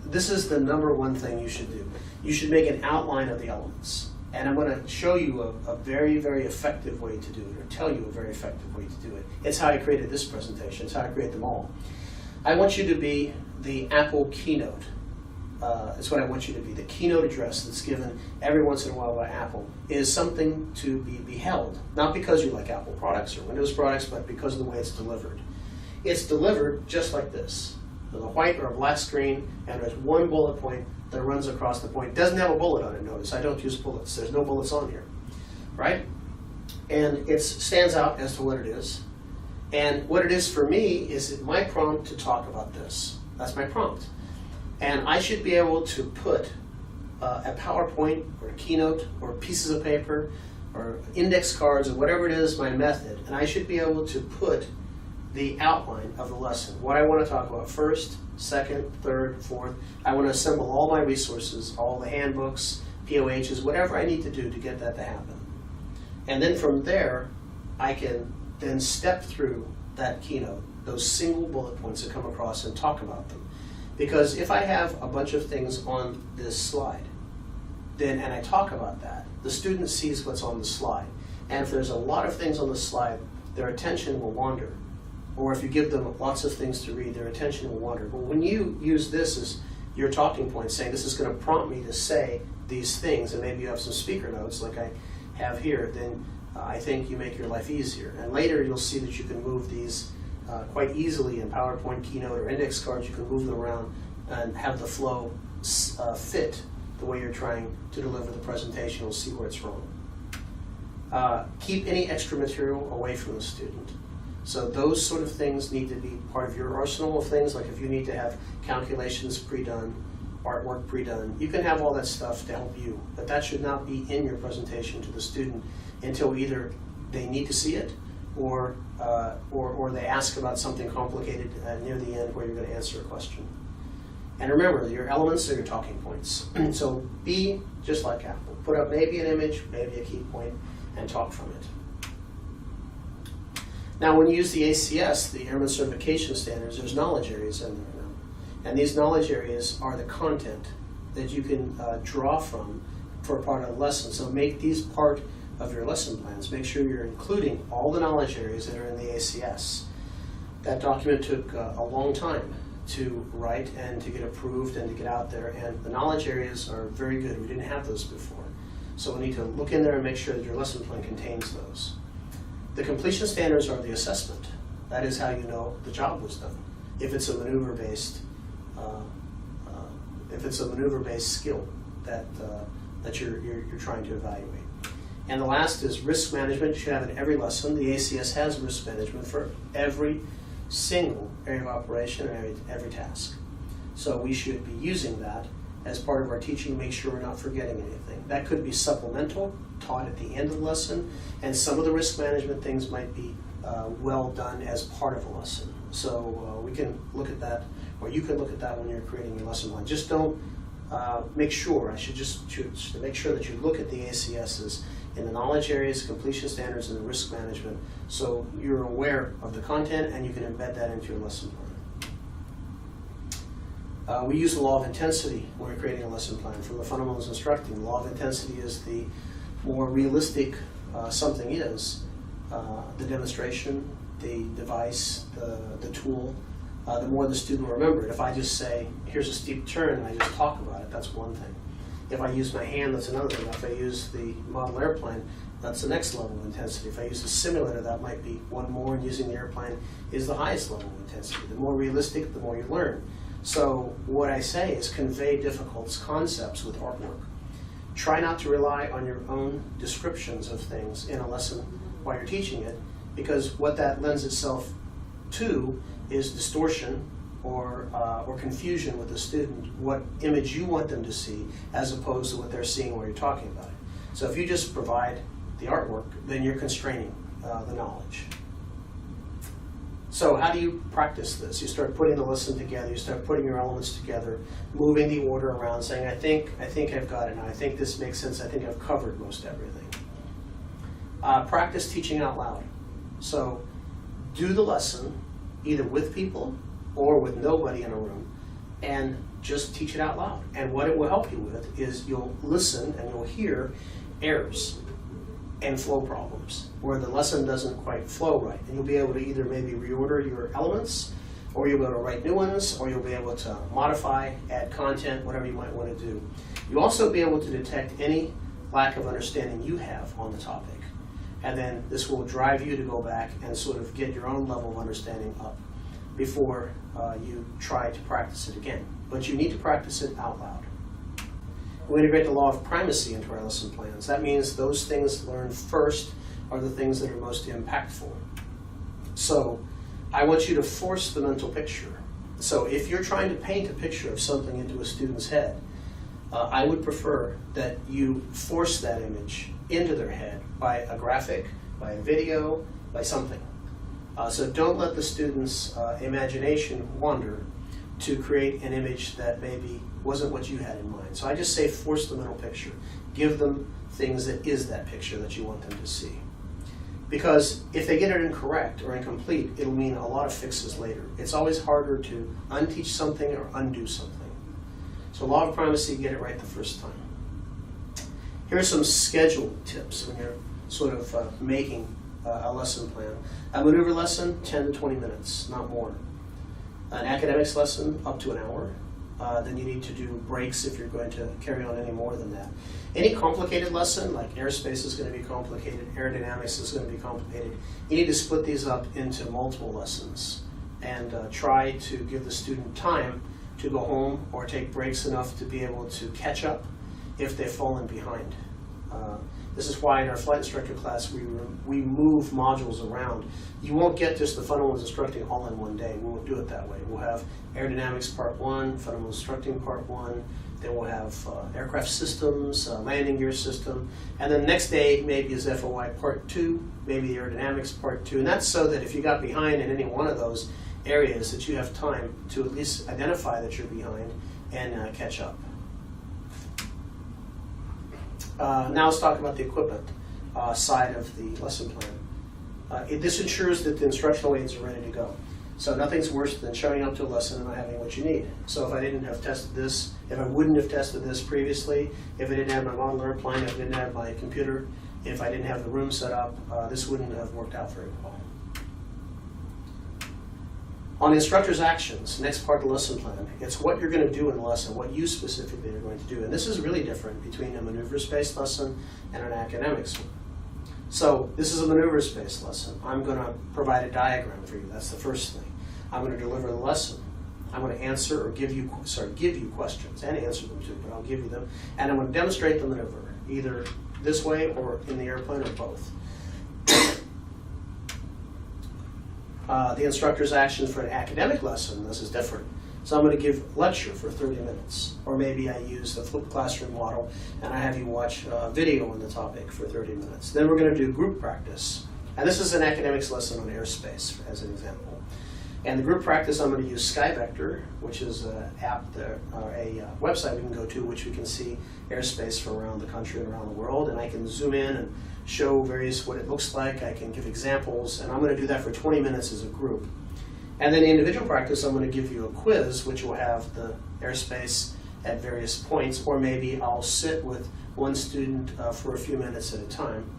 S1: This is the number one thing you should do. You should make an outline of the elements. And I'm going to show you a very, very effective way to do it, or tell you a very effective way to do it. It's how I created this presentation. It's how I create them all. I want you to be the Apple keynote. That's what I want you to be. The keynote address that's given every once in a while by Apple is something to be beheld. Not because you like Apple products or Windows products, but because of the way it's delivered. It's delivered just like this. With a white or a black screen, and there's one bullet point that runs across the point. It doesn't have a bullet on it, notice. I don't use bullets. There's no bullets on here. Right? And it stands out as to what it is. And what it is for me is my prompt to talk about this. That's my prompt. And I should be able to put a PowerPoint or a keynote or pieces of paper or index cards or whatever it is, my method, and I should be able to put the outline of the lesson. What I want to talk about first, second, third, fourth. I want to assemble all my resources, all the handbooks, POHs, whatever I need to do to get that to happen. And then from there, I can then step through that keynote, those single bullet points that come across, and talk about them. Because if I have a bunch of things on this slide, and I talk about that, the student sees what's on the slide. And if there's a lot of things on the slide, their attention will wander. Or if you give them lots of things to read, their attention will wander. But when you use this as your talking point, saying this is going to prompt me to say these things, and maybe you have some speaker notes like I have here, then I think you make your life easier. And later you'll see that you can move these quite easily in PowerPoint, Keynote, or index cards. You can move them around and have the flow fit the way you're trying to deliver the presentation. We'll see where it's wrong. Keep any extra material away from the student. So those sort of things need to be part of your arsenal of things, like if you need to have calculations pre-done, artwork pre-done, you can have all that stuff to help you, but that should not be in your presentation to the student until either they need to see it or they ask about something complicated near the end where you're going to answer a question. And remember, your elements are your talking points. So be just like Apple. Put up maybe an image, maybe a key point, and talk from it. Now, when you use the ACS, the Airman Certification Standards, there's knowledge areas in there now. And these knowledge areas are the content that you can draw from for a part of the lesson. So make these part of your lesson plans. Make sure you're including all the knowledge areas that are in the ACS. That document took a long time to write and to get approved and to get out there, and the knowledge areas are very good. We didn't have those before. So we need to look in there and make sure that your lesson plan contains those. The completion standards are the assessment. That is how you know the job was done. If it's a maneuver-based, skill that you're trying to evaluate. And the last is risk management. You should have in every lesson. The ACS has risk management for every single area of operation and every task. So we should be using that as part of our teaching. Make sure we're not forgetting anything. That could be supplemental, taught at the end of the lesson, and some of the risk management things might be well done as part of a lesson. So we can look at that, or you can look at that when you're creating your lesson plan. Just don't make sure, I should just choose to make sure that you look at the ACSs in the knowledge areas, completion standards, and the risk management, so you're aware of the content and you can embed that into your lesson plan. We use the law of intensity when we're creating a lesson plan. From the fundamentals of instructing, the law of intensity is the more realistic something is, the demonstration, the device, the tool, the more the student will remember it. If I just say, here's a steep turn, and I just talk about it, that's one thing. If I use my hand, that's another thing. If I use the model airplane, that's the next level of intensity. If I use a simulator, that might be one more, and using the airplane is the highest level of intensity. The more realistic, the more you learn. So what I say is convey difficult concepts with artwork. Try not to rely on your own descriptions of things in a lesson while you're teaching it, because what that lends itself to is distortion or confusion with the student, what image you want them to see as opposed to what they're seeing while you're talking about it. So if you just provide the artwork, then you're constraining the knowledge. So how do you practice this? You start putting the lesson together, you start putting your elements together, moving the order around, saying, I think I've got it now, I think this makes sense, I think I've covered most everything. Practice teaching out loud. So do the lesson either with people or with nobody in a room, and just teach it out loud. And what it will help you with is you'll listen and you'll hear errors and flow problems where the lesson doesn't quite flow right. And you'll be able to either maybe reorder your elements, or you'll be able to write new ones, or you'll be able to modify, add content, whatever you might want to do. You'll also be able to detect any lack of understanding you have on the topic. And then this will drive you to go back and sort of get your own level of understanding up before you try to practice it again. But you need to practice it out loud. We integrate the law of primacy into our lesson plans. That means those things learned first are the things that are most impactful. So I want you to force the mental picture. So if you're trying to paint a picture of something into a student's head, I would prefer that you force that image into their head by a graphic, by a video, by something. So don't let the student's imagination wander to create an image that maybe wasn't what you had in mind. So I just say force the mental picture. Give them things that is that picture that you want them to see. Because if they get it incorrect or incomplete, it'll mean a lot of fixes later. It's always harder to unteach something or undo something. So law of primacy, get it right the first time. Here are some schedule tips when you're sort of making a lesson plan. A maneuver lesson, 10 to 20 minutes, not more. An academics lesson, up to an hour. Then you need to do breaks if you're going to carry on any more than that. Any complicated lesson, like airspace is going to be complicated, aerodynamics is going to be complicated, you need to split these up into multiple lessons and try to give the student time to go home or take breaks enough to be able to catch up if they've fallen behind. This is why in our flight instructor class we move modules around. You won't get just the fundamentals instructing all in one day. We won't do it that way. We'll have aerodynamics part 1, fundamental instructing part 1, then we'll have aircraft systems, landing gear system, and then the next day maybe is FOI part 2, maybe the aerodynamics part 2, and that's so that if you got behind in any one of those areas that you have time to at least identify that you're behind and catch up. Now let's talk about the equipment side of the lesson plan. This ensures that the instructional aids are ready to go. So nothing's worse than showing up to a lesson and not having what you need. So if I didn't have tested this, if I wouldn't have tested this previously, if I didn't have my model airplane, if I didn't have my computer, if I didn't have the room set up, this wouldn't have worked out very well. On the instructor's actions, next part of the lesson plan, it's what you're going to do in the lesson, what you specifically are going to do. And this is really different between a maneuvers-based lesson and an academics one. So this is a maneuvers-based lesson. I'm going to provide a diagram for you. That's the first thing. I'm going to deliver the lesson. I'm going to answer or give you questions and answer them too, but I'll give you them. And I'm going to demonstrate the maneuver, either this way or in the airplane or both. The instructor's actions for an academic lesson, this is different. So I'm going to give a lecture for 30 minutes. Or maybe I use the flipped classroom model and I have you watch a video on the topic for 30 minutes. Then we're going to do group practice. And this is an academics lesson on airspace, as an example. And the group practice, I'm going to use SkyVector, which is an app, or a website we can go to, which we can see airspace from around the country and around the world. And I can zoom in and show what it looks like. I can give examples, and I'm going to do that for 20 minutes as a group. And then the individual practice, I'm going to give you a quiz, which will have the airspace at various points, or maybe I'll sit with one student for a few minutes at a time.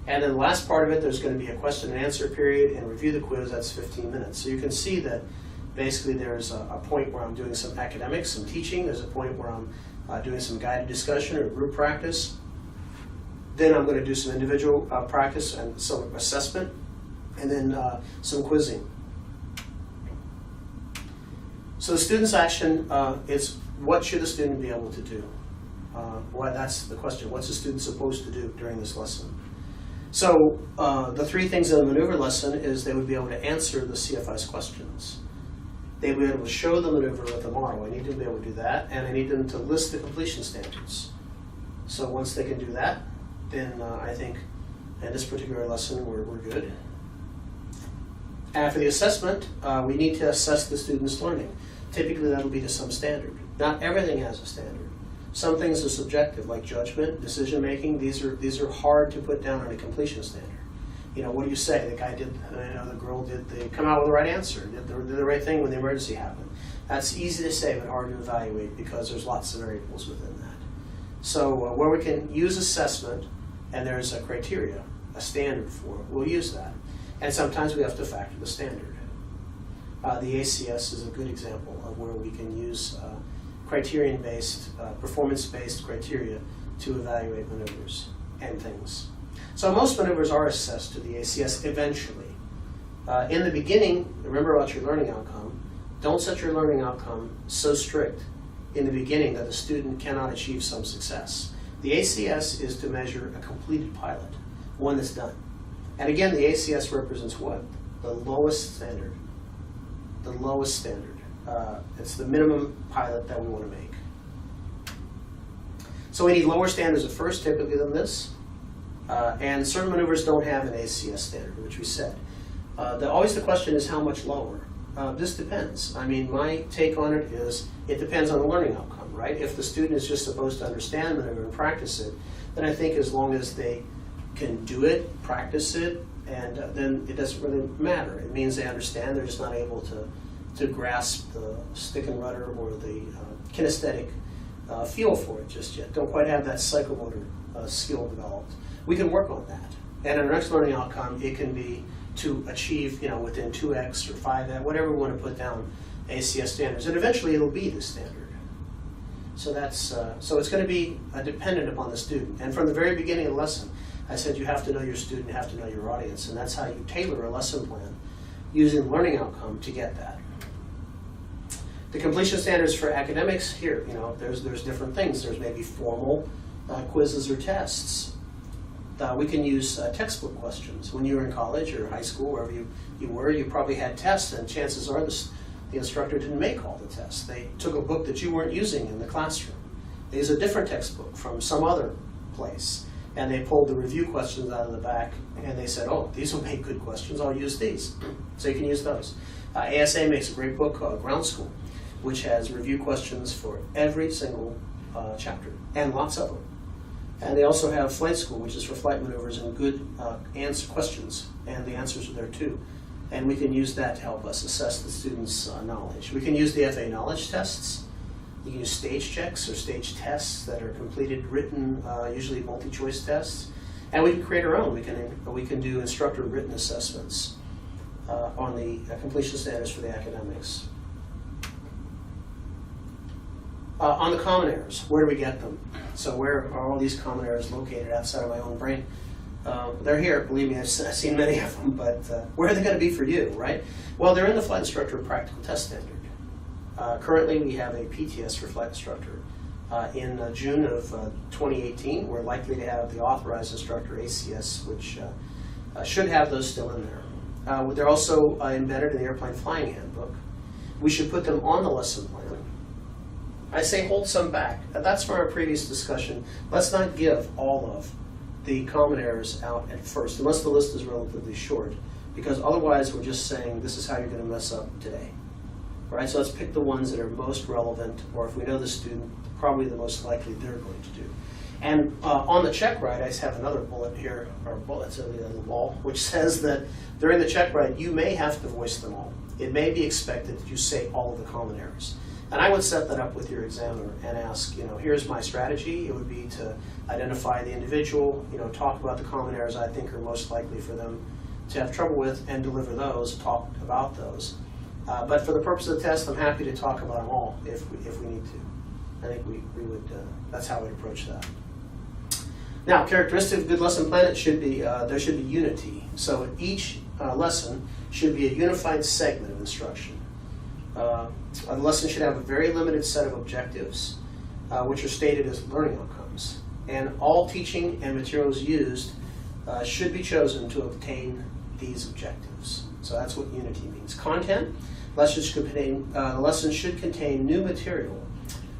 S1: And then the last part of it, there's going to be a question and answer period, and review the quiz, that's 15 minutes. So you can see that basically there's a point where I'm doing some academics, some teaching, there's a point where I'm doing some guided discussion or group practice. Then I'm going to do some individual practice and some assessment, and then some quizzing. So the student's action is, what should the student be able to do? That's the question. What's the student supposed to do during this lesson? So the three things in the maneuver lesson is they would be able to answer the CFI's questions. They would be able to show the maneuver with the model. I need them to be able to do that, and I need them to list the completion standards. So once they can do that, then I think in this particular lesson we're good. After the assessment, we need to assess the student's learning. Typically that'll be to some standard. Not everything has a standard. Some things are subjective, like judgment, decision making. These are hard to put down on a completion standard. What do you say? The guy did, the girl did, they come out with the right answer, did the right thing when the emergency happened. That's easy to say, but hard to evaluate because there's lots of variables within that. So where we can use assessment, and there's a criteria, a standard for it, we'll use that. And sometimes we have to factor the standard. The ACS is a good example of where we can use criterion-based, performance-based criteria to evaluate maneuvers and things. So most maneuvers are assessed to the ACS eventually. In the beginning, remember about your learning outcome. Don't set your learning outcome so strict in the beginning that the student cannot achieve some success. The ACS is to measure a completed pilot, one that's done. And again, the ACS represents what? The lowest standard. The lowest standard. It's the minimum pilot that we want to make. So we need lower standards at first, typically than this. And certain maneuvers don't have an ACS standard, which we said. Always the question is how much lower? This depends. I mean, my take on it is it depends on the learning outcome, right? If the student is just supposed to understand the maneuver and practice it, then I think as long as they can do it, practice it, and then it doesn't really matter. It means they understand, they're just not able to grasp the stick and rudder or the kinesthetic feel for it just yet. Don't quite have that psychomotor skill developed. We can work on that. And in our next learning outcome, it can be to achieve, within 2x or 5x, whatever we want to put down ACS standards. And eventually it'll be the standard. So so it's going to be dependent upon the student. And from the very beginning of the lesson, I said you have to know your student, you have to know your audience, and that's how you tailor a lesson plan using learning outcome to get that. The completion standards for academics here, there's different things. There's maybe formal quizzes or tests. We can use textbook questions. When you were in college or high school, wherever you were, you probably had tests, and chances are the instructor didn't make all the tests. They took a book that you weren't using in the classroom. They used a different textbook from some other place, and they pulled the review questions out of the back, and they said, oh, these will make good questions, I'll use these. So you can use those. ASA makes a great book called Ground School, which has review questions for every single chapter, and lots of them. And they also have Flight School, which is for flight maneuvers and good answer questions, and the answers are there too. And we can use that to help us assess the student's knowledge. We can use the FAA knowledge tests. You can use stage checks or stage tests that are completed, written, usually multi-choice tests. And we can create our own. We can do instructor written assessments on the completion standards for the academics. On the common errors, where do we get them? So where are all these common errors located outside of my own brain? They're here, believe me, I've seen many of them, but where are they going to be for you, right? Well, they're in the Flight Instructor Practical Test Standard. Currently, we have a PTS for Flight Instructor. In June of 2018, we're likely to have the Authorized Instructor ACS, which should have those still in there. They're also embedded in the Airplane Flying Handbook. We should put them on the lesson plan. I say hold some back. That's from our previous discussion. Let's not give all of the common errors out at first, unless the list is relatively short, because otherwise we're just saying this is how you're going to mess up today. All right, so let's pick the ones that are most relevant, or if we know the student, probably the most likely they're going to do. And on the check ride, I have another bullet here, or bullets on the wall, which says that during the check ride, you may have to voice them all. It may be expected that you say all of the common errors. And I would set that up with your examiner and ask, here's my strategy. It would be to identify the individual, talk about the common errors I think are most likely for them to have trouble with, and deliver those, talk about those. But for the purpose of the test, I'm happy to talk about them all if we need to. I think we would, that's how we approach that. Now, characteristic of a good lesson plan, it should be there should be unity. So each lesson should be a unified segment of instruction. A lesson should have a very limited set of objectives, which are stated as learning outcomes. And all teaching and materials used should be chosen to obtain these objectives. So that's what unity means. Content, the lesson should contain new material,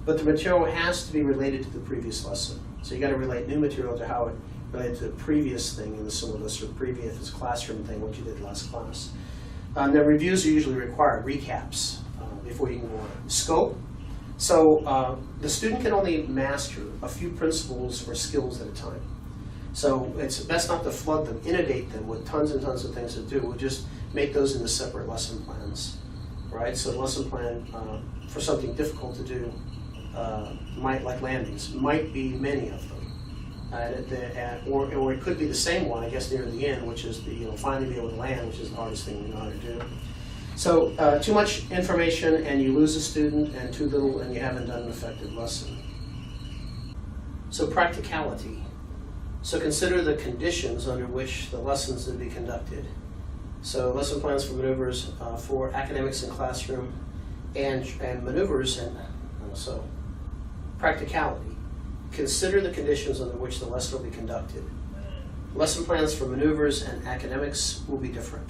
S1: but the material has to be related to the previous lesson. So you got to relate new material to how it related to the previous thing in the syllabus or previous classroom thing, what you did last class. And then reviews are usually required, recaps, before you can go on. Scope. So the student can only master a few principles or skills at a time. So it's best not to flood them, inundate them with tons and tons of things to do. We'll just make those into separate lesson plans, right? So the lesson plan for something difficult to do, like landings, might be many of them. Or it could be the same one, I guess, near the end, which is the finally be able to land, which is the hardest thing we know how to do. So too much information and you lose a student, and too little and you haven't done an effective lesson. So practicality. So consider the conditions under which the lessons will be conducted. So lesson plans for maneuvers for academics in classroom and maneuvers and so practicality. Consider the conditions under which the lesson will be conducted. Lesson plans for maneuvers and academics will be different.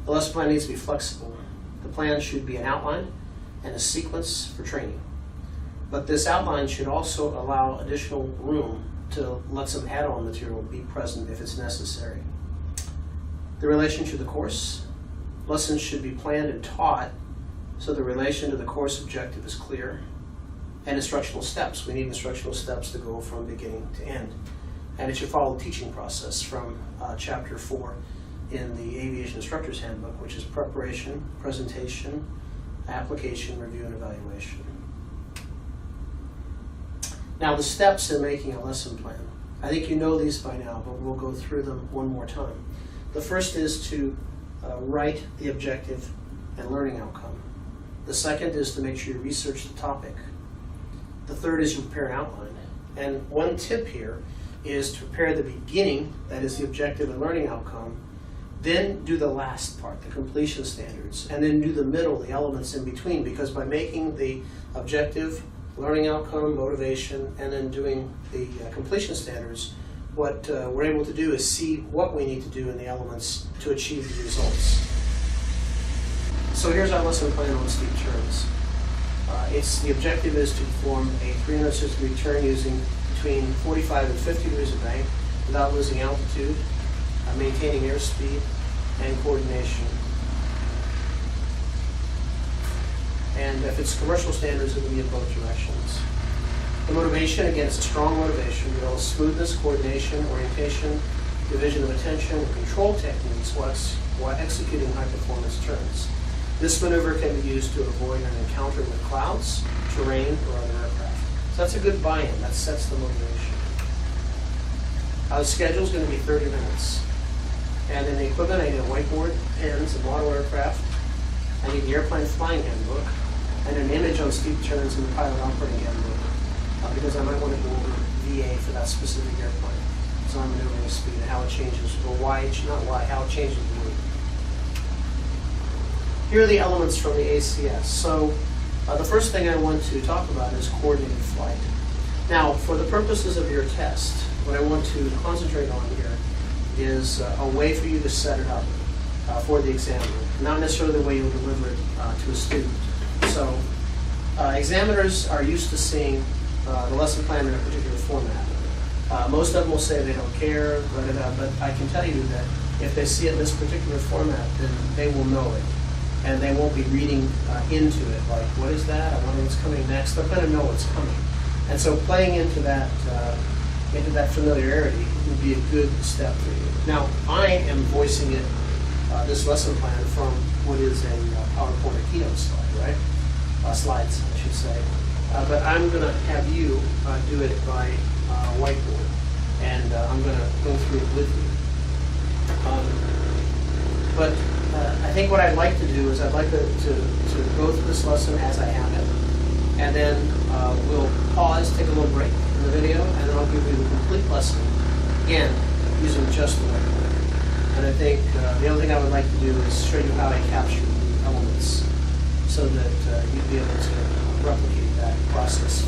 S1: The lesson plan needs to be flexible. The plan should be an outline and a sequence for training. But this outline should also allow additional room to let some add-on material be present if it's necessary. The relation to the course. Lessons should be planned and taught so the relation to the course objective is clear. And instructional steps. We need instructional steps to go from beginning to end. And it should follow the teaching process from Chapter 4 in the Aviation Instructor's Handbook, which is preparation, presentation, application, review, and evaluation. Now, the steps in making a lesson plan. I think you know these by now, but we'll go through them one more time. The first is to write the objective and learning outcome. The second is to make sure you research the topic. The third is to prepare an outline. And one tip here is to prepare the beginning, that is the objective and learning outcome, then do the last part, the completion standards, and then do the middle, the elements in between, because by making the objective, learning outcome, motivation, and then doing the completion standards, what we're able to do is see what we need to do in the elements to achieve the results. So here's our lesson plan on steep turns. The objective is to perform a 360-degree turn using between 45 and 50 degrees of bank without losing altitude, maintaining airspeed and coordination. And if it's commercial standards, it will be in both directions. The motivation, again, it's a strong motivation. You know, smoothness, coordination, orientation, division of attention, and control techniques while executing high-performance turns. This maneuver can be used to avoid an encounter with clouds, terrain, or other aircraft. So that's a good buy-in. That sets the motivation. The schedule is going to be 30 minutes. And in the equipment, I need a whiteboard, pens, a model aircraft. I need the airplane flying handbook, and an image on steep turns in the pilot operating handbook, because I might want to go over VA for that specific airplane. So I'm maneuvering speed and how it changes, or how it changes the weight. Here are the elements from the ACS. So the first thing I want to talk about is coordinated flight. Now, for the purposes of your test, what I want to concentrate on here is a way for you to set it up for the examiner, not necessarily the way you'll deliver it to a student. So examiners are used to seeing the lesson plan in a particular format. Most of them will say they don't care, but I can tell you that if they see it in this particular format, then they will know it. And they won't be reading into it, like, what is that? I wonder what's coming next. They're going to know what's coming. And so playing into that familiarity would be a good step for you. Now, I am voicing it, this lesson plan, from what is a PowerPoint or Keynote slide, right? Slides, I should say. But I'm going to have you do it by whiteboard, and I'm going to go through it with you. But I think what I'd like to do is I'd like to go through this lesson as I have it. and then we'll pause, take a little break in the video, and then I'll give you the complete lesson, again, using just the waypoint. And I think the other thing I would like to do is show you how I capture the elements so that you'd be able to replicate that process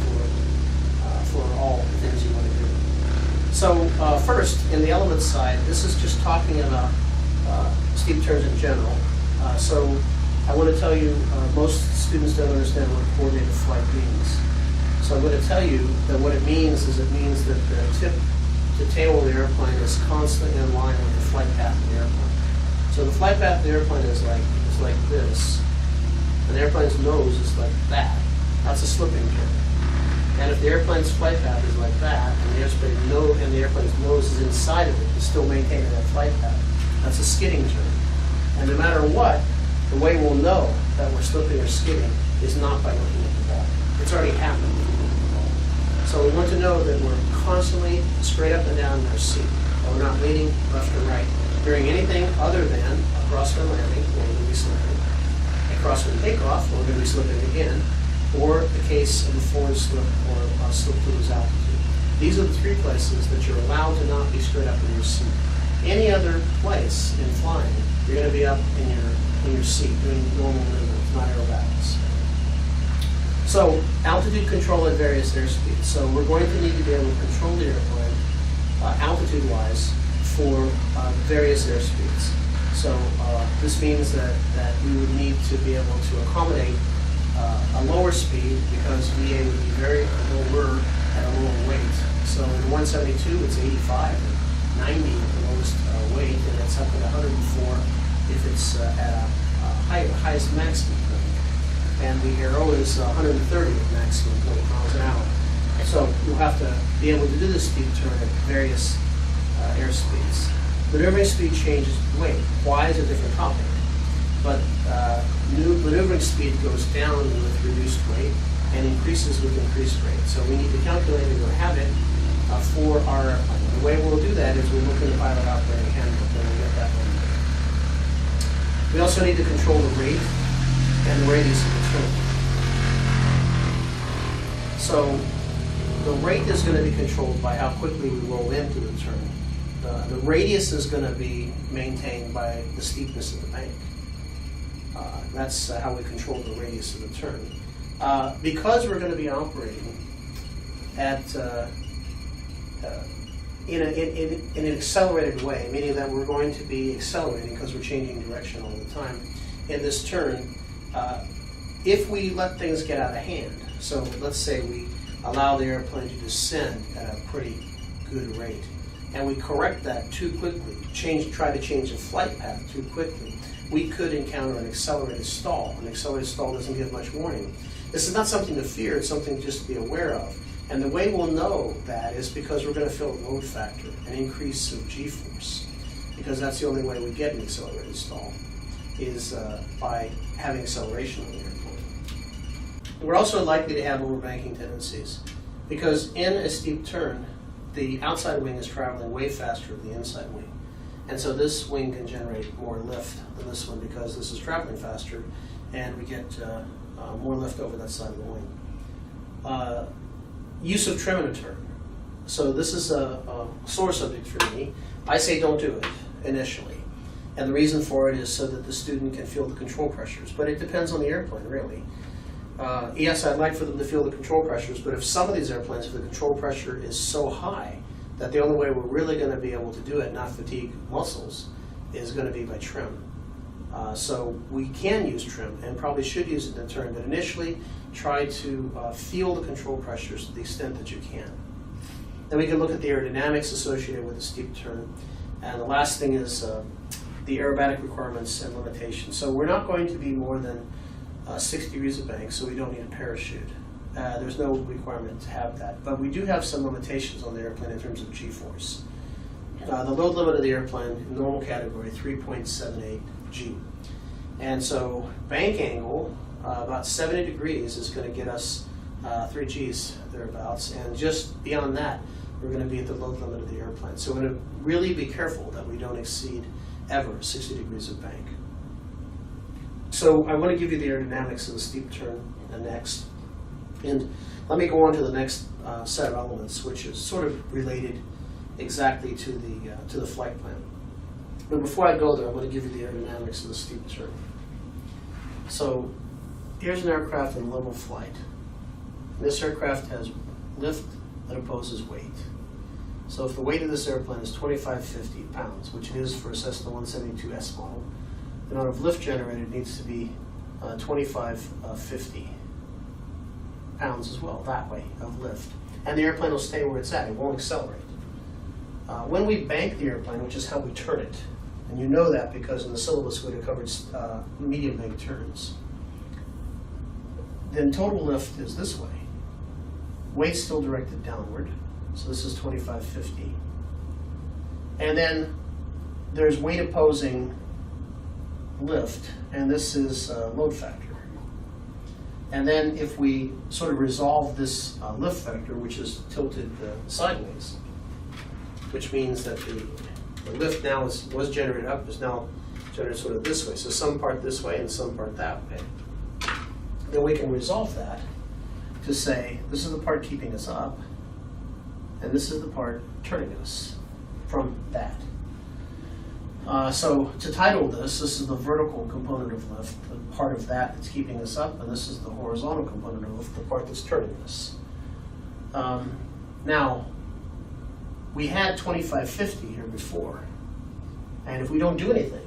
S1: for all the things you want to do. So first, in the elements side, this is just talking about steep turns in general. So I want to tell you, most students don't understand what coordinated flight means. So I'm going to tell you that what it means is it means that the tip to tail of the airplane is constantly in line with the flight path of the airplane. So the flight path of the airplane is like this, and the airplane's nose is like that. That's a slipping turn. And if the airplane's flight path is like that, and the airplane's nose is inside of it, it's still maintaining that flight path, that's a skidding turn. And no matter what, the way we'll know that we're slipping or skidding is not by looking at the ball. It's already happened. So we want to know that we're constantly straight up and down in our seat, that we're not leaning left or right, doing anything other than a crosswind landing, where we're going to be slipping, a crosswind takeoff, where we're going to be slipping again, or the case of a forward slip or a slip to lose altitude. These are the three places that you're allowed to not be straight up in your seat. Any other place in flying, you're going to be up in your seat doing normal maneuvers, not aerobatics. So altitude control at various airspeeds. So we're going to need to be able to control the airplane altitude-wise for various airspeeds. So this means that we would need to be able to accommodate a lower speed because VA would be very lower at a lower weight. So in 172, it's 85, or 90 at the lowest weight, and it's up at 104 if it's at a highest maximum. And the aero is 130 at maximum miles an hour. So you'll have to be able to do this steep turn at various airspeeds. Maneuvering speed changes weight. Y is a different topic, but maneuvering speed goes down with reduced weight and increases with increased rate. So we need to calculate it or have it for our airplane. The way we'll do that is we look in the pilot operating handbook and we'll get that one. We also need to control the rate and the radius of the turn. So the rate is going to be controlled by how quickly we roll into the turn. The radius is going to be maintained by the steepness of the bank. That's how we control the radius of the turn. Because we're going to be operating at in an accelerated way, meaning that we're going to be accelerating because we're changing direction all the time in this turn. If we let things get out of hand, so let's say we allow the airplane to descend at a pretty good rate, and we correct that too quickly, try to change the flight path too quickly, we could encounter an accelerated stall. An accelerated stall doesn't give much warning. This is not something to fear, it's something just to be aware of. And the way we'll know that is because we're going to feel a load factor, an increase of G-force, because that's the only way we get an accelerated stall, is by having acceleration on the airplane. We're also likely to have overbanking tendencies, because in a steep turn, the outside wing is traveling way faster than the inside wing. And so this wing can generate more lift than this one because this is traveling faster, and we get more lift over that side of the wing. Use of trim in a turn. So this is a sore subject for me. I say don't do it initially. And the reason for it is so that the student can feel the control pressures. But it depends on the airplane, really. Yes, I'd like for them to feel the control pressures, but if some of these airplanes, if the control pressure is so high that the only way we're really going to be able to do it, not fatigue muscles, is going to be by trim. So we can use trim and probably should use it in a turn, but initially try to feel the control pressures to the extent that you can. Then we can look at the aerodynamics associated with a steep turn. And the last thing is the aerobatic requirements and limitations. So we're not going to be more than 6 degrees of bank, so we don't need a parachute. There's no requirement to have that. But we do have some limitations on the airplane in terms of G-force. The load limit of the airplane, in normal category, 3.78 G. And so bank angle, about 70 degrees is going to get us 3 Gs thereabouts. And just beyond that, we're going to be at the load limit of the airplane. So we're going to really be careful that we don't exceed ever 60 degrees of bank. So I want to give you the aerodynamics of the steep turn next. And let me go on to the next set of elements, which is sort of related exactly to the flight plan. But before I go there, I want to give you the aerodynamics of the steep turn. So here's an aircraft in level flight. This aircraft has lift that opposes weight. So if the weight of this airplane is 2,550 pounds, which it is for a Cessna 172S model, the amount of lift generated needs to be 2,550 pounds as well, that way of lift. And the airplane will stay where it's at, it won't accelerate. When we bank the airplane, which is how we turn it, and you know that because in the syllabus we would have covered medium bank turns, then total lift is this way. Weight's still directed downward, so this is 2,550. And then there's weight opposing lift, and this is load factor. And then if we sort of resolve this lift factor, which is tilted sideways, which means that the lift now was generated up, is now generated sort of this way. So some part this way and some part that way. Then we can resolve that to say this is the part keeping us up, and this is the part turning us from that. So to title this is the vertical component of lift, the part of that that's keeping us up, and this is the horizontal component of lift, the part that's turning us. Now, we had 2,550 here before, and if we don't do anything,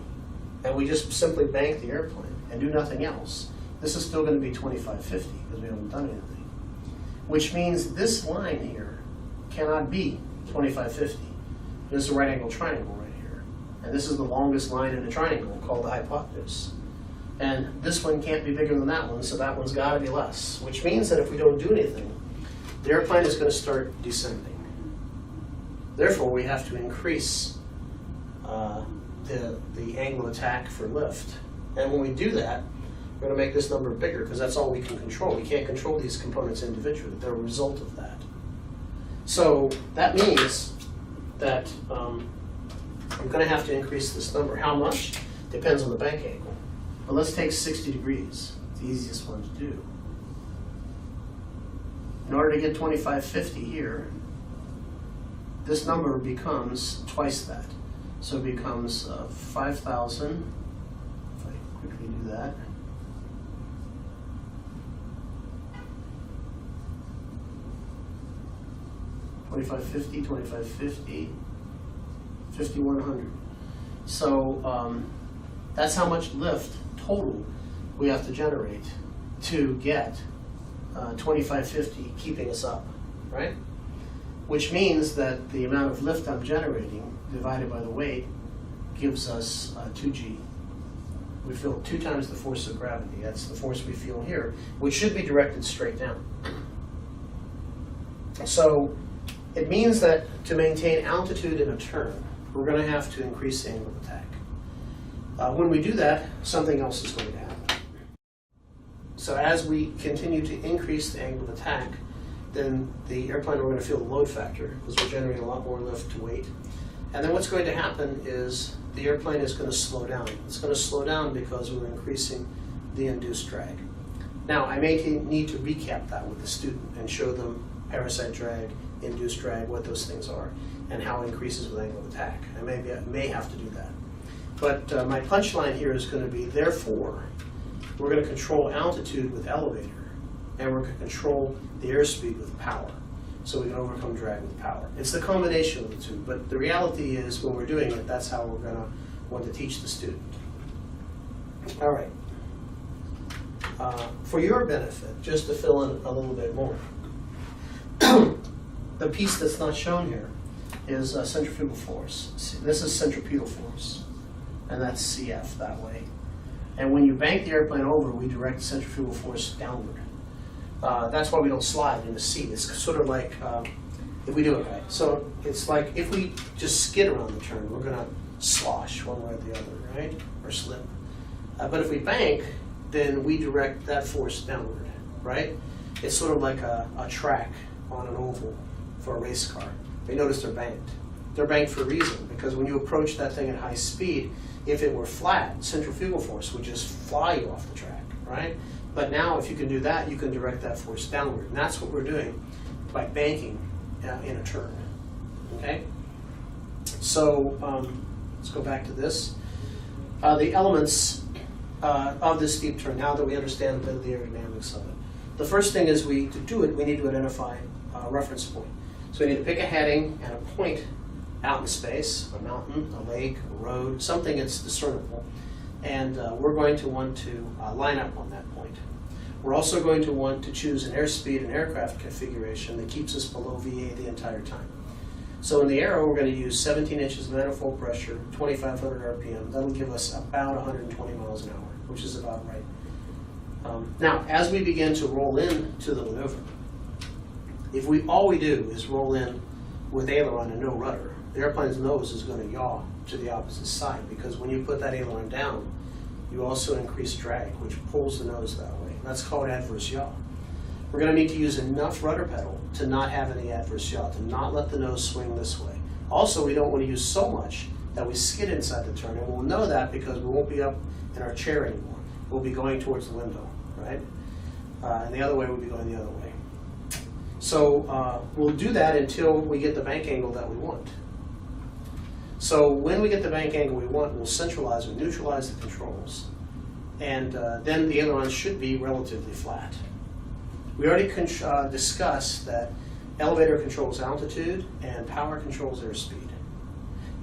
S1: and we just simply bank the airplane and do nothing else, this is still going to be 2,550 because we haven't done anything. Which means this line here cannot be 2,550. This is a right angle triangle right here. And this is the longest line in a triangle called the hypotenuse. And this one can't be bigger than that one, so that one's got to be less. Which means that if we don't do anything, the airplane is going to start descending. Therefore, we have to increase the angle of attack for lift. And when we do that, we're going to make this number bigger because that's all we can control. We can't control these components individually. They're a result of that. So that means that I'm going to have to increase this number. How much? Depends on the bank angle. But let's take 60 degrees. It's the easiest one to do. In order to get 2,550 here, this number becomes twice that. So it becomes 5,000. If I quickly do that. $2,550, $2,550, $5,100. So that's how much lift total we have to generate to get 2,550 keeping us up, right? Which means that the amount of lift I'm generating divided by the weight gives us 2G. We feel 2 times the force of gravity. That's the force we feel here, which should be directed straight down. So it means that to maintain altitude in a turn, we're going to have to increase the angle of attack. When we do that, something else is going to happen. So as we continue to increase the angle of attack, then the airplane, we're going to feel the load factor because we're generating a lot more lift to weight. And then what's going to happen is the airplane is going to slow down. It's going to slow down because we're increasing the induced drag. Now, I may need to recap that with the student and show them parasite drag, induced drag, what those things are, and how it increases with angle of attack. I may have to do that. But my punchline here is going to be, therefore, we're going to control altitude with elevator, and we're going to control the airspeed with power, so we can overcome drag with power. It's the combination of the two, but the reality is when we're doing it, that's how we're going to want to teach the student. All right. For your benefit, just to fill in a little bit more, the piece that's not shown here is centrifugal force. This is centripetal force, and that's CF that way. And when you bank the airplane over, we direct the centrifugal force downward. That's why we don't slide in the seat. It's sort of like, if we do it right. So it's like if we just skid around the turn, we're going to slosh one way or the other, right? Or slip. But if we bank, then we direct that force downward, right? It's sort of like a track on an oval for a race car. You notice they're banked. They're banked for a reason, because when you approach that thing at high speed, if it were flat, centrifugal force would just fly you off the track, right? But now if you can do that, you can direct that force downward. And that's what we're doing by banking in a turn. Okay? So let's go back to this. The elements of this steep turn, now that we understand a bit of the aerodynamics of it. The first thing is to do it, we need to identify a reference point. So we need to pick a heading and a point out in space, a mountain, a lake, a road, something that's discernible. And we're going to want to line up on that point. We're also going to want to choose an airspeed and aircraft configuration that keeps us below VA the entire time. So in the aero, we're going to use 17 inches of manifold pressure, 2,500 RPM. That'll give us about 120 miles an hour, which is about right. Now, as we begin to roll into the maneuver, if all we do is roll in with aileron and no rudder, the airplane's nose is going to yaw to the opposite side, because when you put that aileron down, you also increase drag, which pulls the nose that way. That's called adverse yaw. We're going to need to use enough rudder pedal to not have any adverse yaw, to not let the nose swing this way. Also, we don't want to use so much that we skid inside the turn, and we'll know that because we won't be up in our chair anymore. We'll be going towards the window, right? And the other way, we'll be going the other way. So we'll do that until we get the bank angle that we want. So when we get the bank angle we want, we'll centralize or neutralize the controls. And then the ailerons should be relatively flat. We already discussed that elevator controls altitude and power controls airspeed.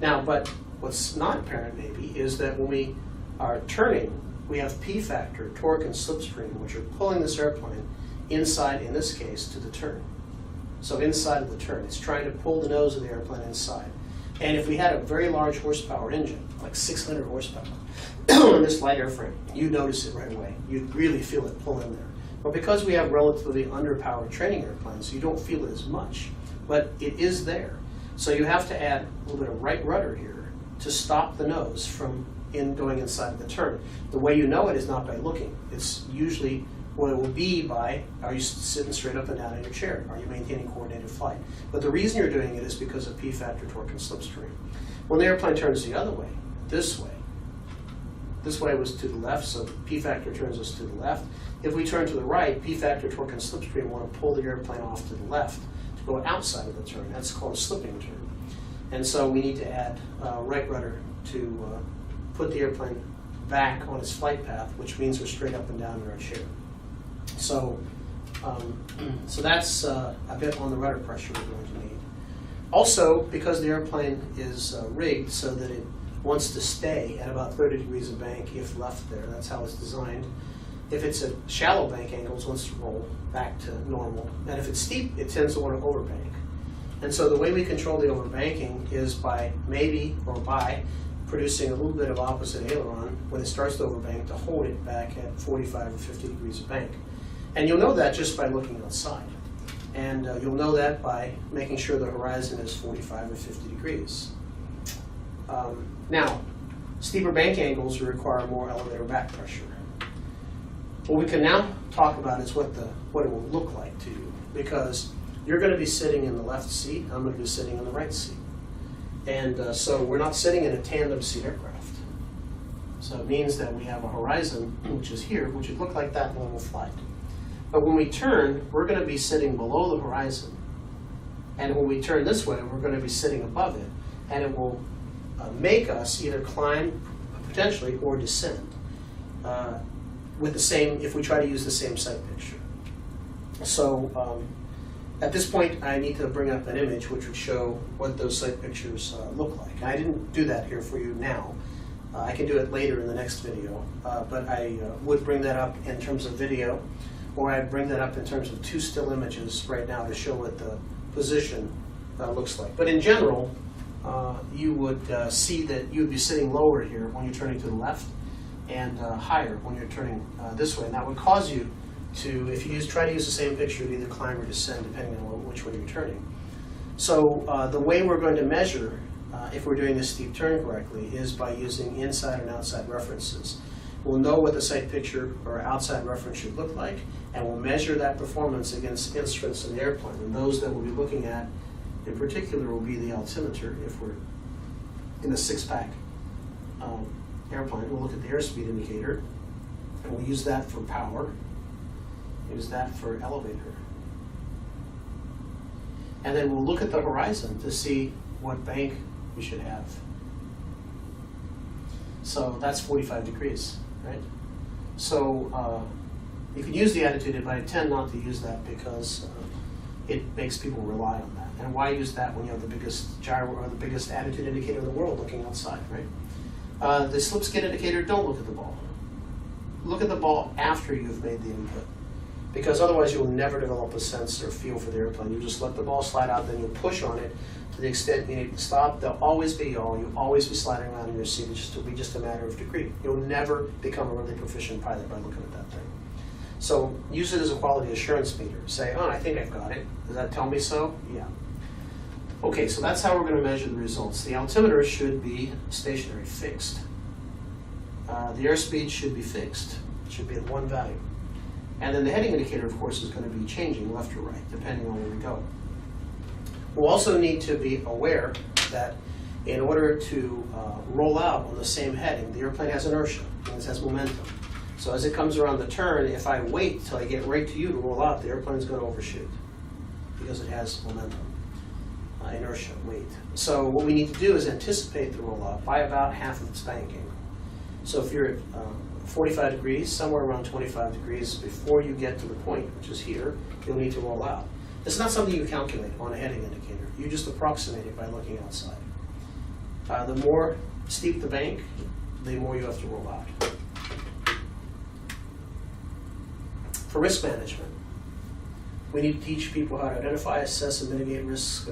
S1: Now, but what's not apparent maybe is that when we are turning, we have P factor, torque, and slipstream, which are pulling this airplane inside, in this case, to the turn. So inside of the turn, it's trying to pull the nose of the airplane inside. And if we had a very large horsepower engine, like 600 horsepower, on this light airframe, you'd notice it right away. You'd really feel it pull in there. But because we have relatively underpowered training airplanes, you don't feel it as much. But it is there. So you have to add a little bit of right rudder here to stop the nose from going inside the turn. The way you know it is not by looking. It's usually what it will be by, are you sitting straight up and down in your chair? Are you maintaining coordinated flight? But the reason you're doing it is because of P factor, torque, and slipstream. When the airplane turns the other way, this way was to the left, so P factor turns us to the left. If we turn to the right, P factor, torque, and slipstream want to pull the airplane off to the left to go outside of the turn. That's called a slipping turn. And so we need to add right rudder to put the airplane back on its flight path, which means we're straight up and down in our chair. So, so that's a bit on the rudder pressure we're going to need. Also, because the airplane is rigged so that it wants to stay at about 30 degrees of bank if left there, that's how it's designed. If it's a shallow bank angle, it wants to roll back to normal. And if it's steep, it tends to want to overbank. And so the way we control the overbanking is by producing a little bit of opposite aileron when it starts to overbank to hold it back at 45 or 50 degrees of bank. And you'll know that just by looking outside. And you'll know that by making sure the horizon is 45 or 50 degrees. Now, steeper bank angles require more elevator back pressure. What we can now talk about is what it will look like to you, because you're going to be sitting in the left seat, I'm going to be sitting in the right seat. And so we're not sitting in a tandem seat aircraft. So it means that we have a horizon, which is here, which would look like that normal flight. But when we turn, we're going to be sitting below the horizon. And when we turn this way, we're going to be sitting above it. And it will make us either climb, potentially, or descend with the same, if we try to use the same sight picture. So at this point, I need to bring up an image which would show what those sight pictures look like. I didn't do that here for you now. I can do it later in the next video, but I would bring that up in terms of video, or I'd bring that up in terms of two still images right now to show what the position looks like. But in general, you would see that you would be sitting lower here when you're turning to the left, and higher when you're turning this way. And that would cause you to, if you try to use the same picture, to either climb or descend, depending on which way you're turning. So the way we're going to measure if we're doing this steep turn correctly is by using inside and outside references. We'll know what the sight picture or outside reference should look like, and we'll measure that performance against instruments in the airplane. And those that we'll be looking at in particular will be the altimeter. If we're in a six-pack airplane, we'll look at the airspeed indicator, and we'll use that for power. Use that for elevator. And then we'll look at the horizon to see what bank we should have. So that's 45 degrees, right? So you can use the attitude, but I tend not to use that because it makes people rely on that. And why use that when you have the biggest gyro or the biggest attitude indicator in the world looking outside, right? The slip skid indicator, don't look at the ball. Look at the ball after you've made the input, because otherwise you'll never develop a sense or feel for the airplane. You just let the ball slide out, then you'll push on it to the extent you need to stop. There'll always be yaw. You'll always be sliding around in your seat. It'll be just a matter of degree. You'll never become a really proficient pilot by looking at that thing. So use it as a quality assurance meter. Say, oh, I think I've got it. Does that tell me so? Yeah. Okay, so that's how we're going to measure the results. The altimeter should be stationary, fixed. The airspeed should be fixed. It should be at one value. And then the heading indicator, of course, is going to be changing left or right, depending on where we go. We'll also need to be aware that in order to roll out on the same heading, the airplane has inertia, and it has momentum. So as it comes around the turn, if I wait till I get right to you to roll out, the airplane's going to overshoot because it has momentum, inertia, weight. So what we need to do is anticipate the rollout by about half of its banking. So if you're at 45 degrees, somewhere around 25 degrees before you get to the point, which is here, you'll need to roll out. It's not something you calculate on a heading indicator. You just approximate it by looking outside. The more steep the bank, the more you have to roll out. For risk management, we need to teach people how to identify, assess, and mitigate risks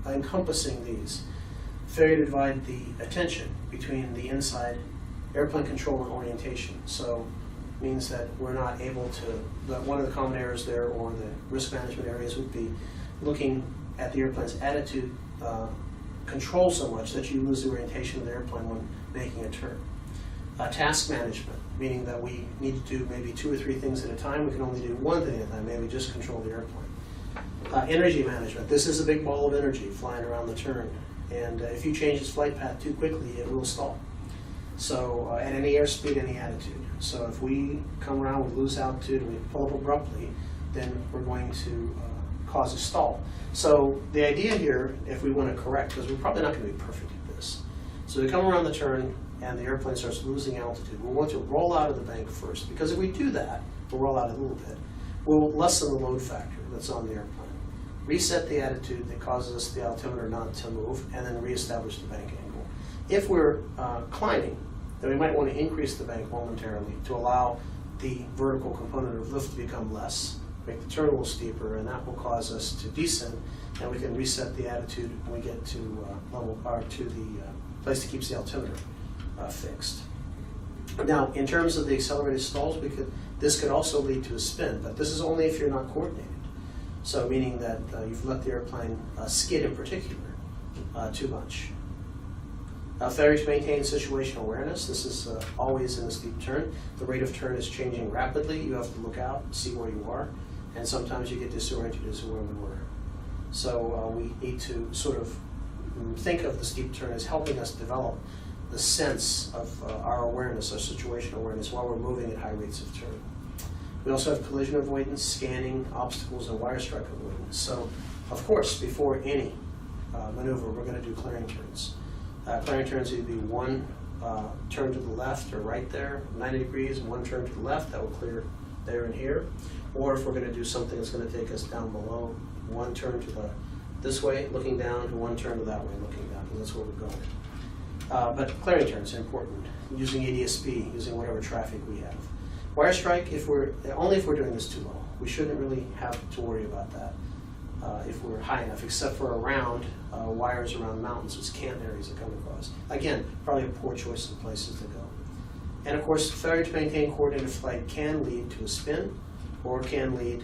S1: encompassing these. Failure to divide the attention between the inside airplane control and orientation. So it means that we're not able to, one of the common errors there, or the risk management areas, would be looking at the airplane's attitude control so much that you lose the orientation of the airplane when making a turn. Task management, meaning that we need to do maybe 2 or 3 things at a time. We can only do one thing at a time, maybe just control the airplane. Energy management, this is a big ball of energy flying around the turn. And if you change its flight path too quickly, it will stall. So at any airspeed, any attitude. So if we come around, we lose altitude, and we pull up abruptly, then we're going to cause a stall. So the idea here, if we want to correct, because we're probably not going to be perfect at this. So we come around the turn, and the airplane starts losing altitude. We'll want to roll out of the bank first, because if we do that, we'll roll out a little bit, we'll lessen the load factor that's on the airplane. Reset the attitude that causes us the altimeter not to move, and then reestablish the bank angle. If we're climbing, then we might want to increase the bank momentarily to allow the vertical component of lift to become less, make the turn a little steeper, and that will cause us to descend, and we can reset the attitude when we get to level or to the place that keeps the altimeter fixed. Now, in terms of the accelerated stalls, this could also lead to a spin, but this is only if you're not coordinated. So meaning that you've let the airplane skid in particular too much. Failure to maintain situational awareness. This is always in a steep turn. The rate of turn is changing rapidly. You have to look out, see where you are, and sometimes you get disoriented as to where we were. So we need to sort of think of the steep turn as helping us develop the sense of our awareness, our situational awareness, while we're moving at high rates of turn. We also have collision avoidance, scanning, obstacles, and wire strike avoidance. So, of course, before any maneuver, we're going to do clearing turns. Clearing turns would be one turn to the left or right there, 90 degrees, and one turn to the left, that will clear there and here. Or if we're going to do something that's going to take us down below, one turn to this way, looking down, to one turn to that way, looking down, because that's where we're going. But clearing turns are important, using ADS-B, using whatever traffic we have. Wire strike, only if we're doing this too low. We shouldn't really have to worry about that if we're high enough, except for around wires around mountains, which cant areas that come across. Again, probably a poor choice of places to go. And of course, failure to maintain coordinated flight can lead to a spin, or can lead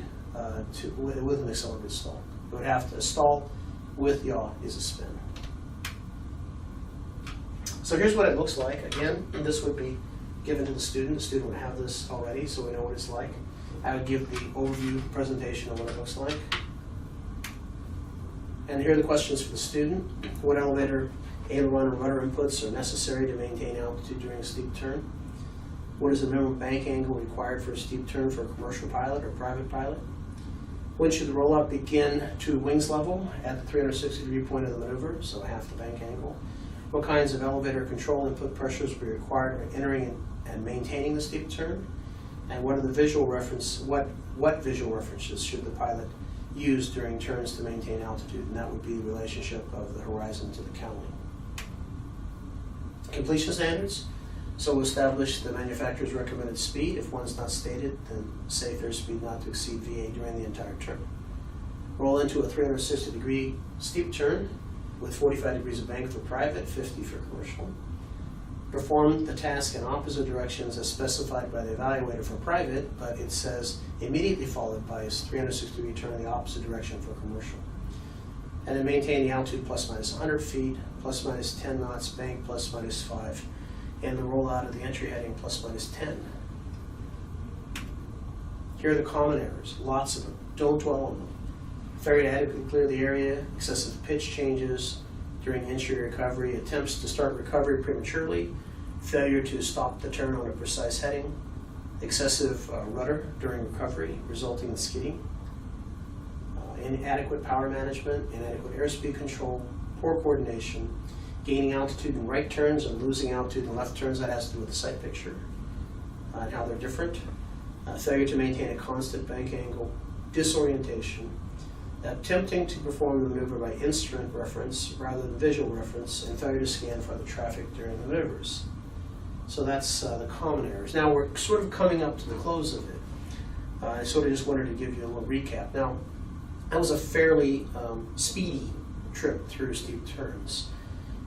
S1: with an accelerated stall. You would have to stall with yaw is a spin. So here's what it looks like. Again, this would be given to the student. The student would have this already, so we know what it's like. I would give the overview presentation of what it looks like. And here are the questions for the student. What elevator, aileron, or rudder inputs are necessary to maintain altitude during a steep turn? What is the minimum bank angle required for a steep turn for a commercial pilot or private pilot? When should the rollout begin to wings level at the 360-degree point of the maneuver, so half the bank angle? What kinds of elevator control input pressures will be required when entering and maintaining the steep turn? And what are the visual what visual references should the pilot use during turns to maintain altitude? And that would be the relationship of the horizon to the cowling. Completion standards. So we'll establish the manufacturer's recommended speed. If one's not stated, then say their speed not to exceed VA during the entire turn. Roll into a 360-degree steep turn with 45 degrees of bank for private, 50 for commercial. Perform the task in opposite directions as specified by the evaluator for private, but it says immediately followed by a 360-degree turn in the opposite direction for commercial. And then maintain the altitude plus minus 100 feet, plus minus 10 knots, bank plus minus 5, and the rollout of the entry heading plus minus 10. Here are the common errors, lots of them. Don't dwell on them. Failure to adequately clear the area, excessive pitch changes during entry recovery, attempts to start recovery prematurely, failure to stop the turn on a precise heading, excessive rudder during recovery resulting in skidding, inadequate power management, inadequate airspeed control, poor coordination, gaining altitude in right turns and losing altitude in left turns. That has to do with the sight picture and how they're different. Failure to maintain a constant bank angle, disorientation, attempting to perform the maneuver by instrument reference rather than visual reference, and failure to scan for the traffic during the maneuvers. So that's the common errors. Now we're sort of coming up to the close of it. I sort of just wanted to give you a little recap. Now, that was a fairly speedy trip through steep turns.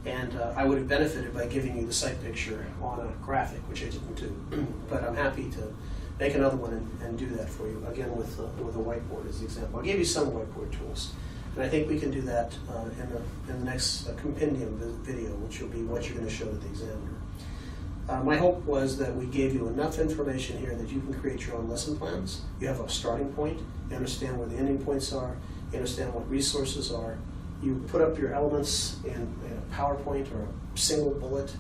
S1: And I would have benefited by giving you the sight picture on a graphic, which I didn't do. But I'm happy to make another one and do that for you, again with a whiteboard as the example. I'll give you some whiteboard tools. And I think we can do that in the next compendium video, which will be what you're going to show to the examiner. My hope was that we gave you enough information here that you can create your own lesson plans. You have a starting point, you understand where the ending points are, you understand what resources are. You put up your elements in a PowerPoint or a single bullet,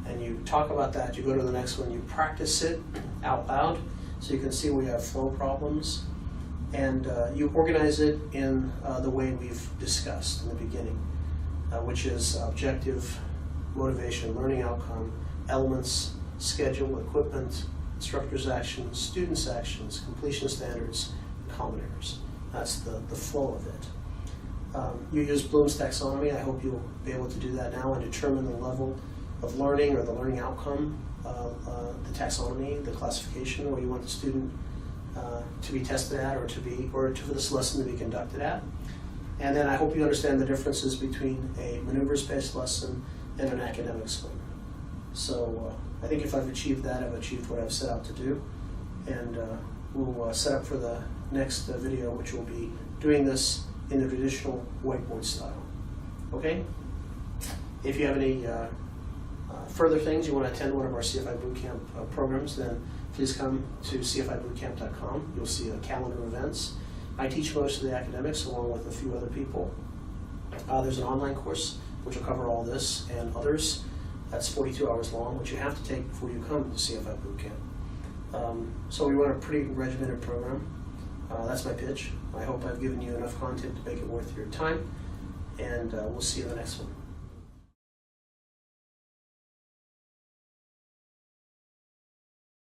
S1: and you talk about that. You go to the next one, you practice it out loud so you can see where you have flow problems, and you organize it in the way we've discussed in the beginning, which is objective, motivation, learning outcome, elements, schedule, equipment, instructor's actions, students' actions, completion standards, common errors. That's the flow of it. You use Bloom's taxonomy. I hope you'll be able to do that now and determine the level of learning or the learning outcome, the taxonomy, the classification, where you want the student to be tested at, or for this lesson to be conducted at. And then I hope you understand the differences between a maneuvers-based lesson and an academics one. So I think if I've achieved that, I've achieved what I've set out to do. And we'll set up for the next video, which will be doing this in the traditional whiteboard style. Okay? If you have any further things, you want to attend one of our CFI Bootcamp programs, then please come to cfibootcamp.com. You'll see a calendar of events. I teach most of the academics along with a few other people. There's an online course which will cover all this and others. That's 42 hours long, which you have to take before you come to CFI Bootcamp. So we run a pretty regimented program. That's my pitch. I hope I've given you enough content to make it worth your time, and we'll see you in the next one.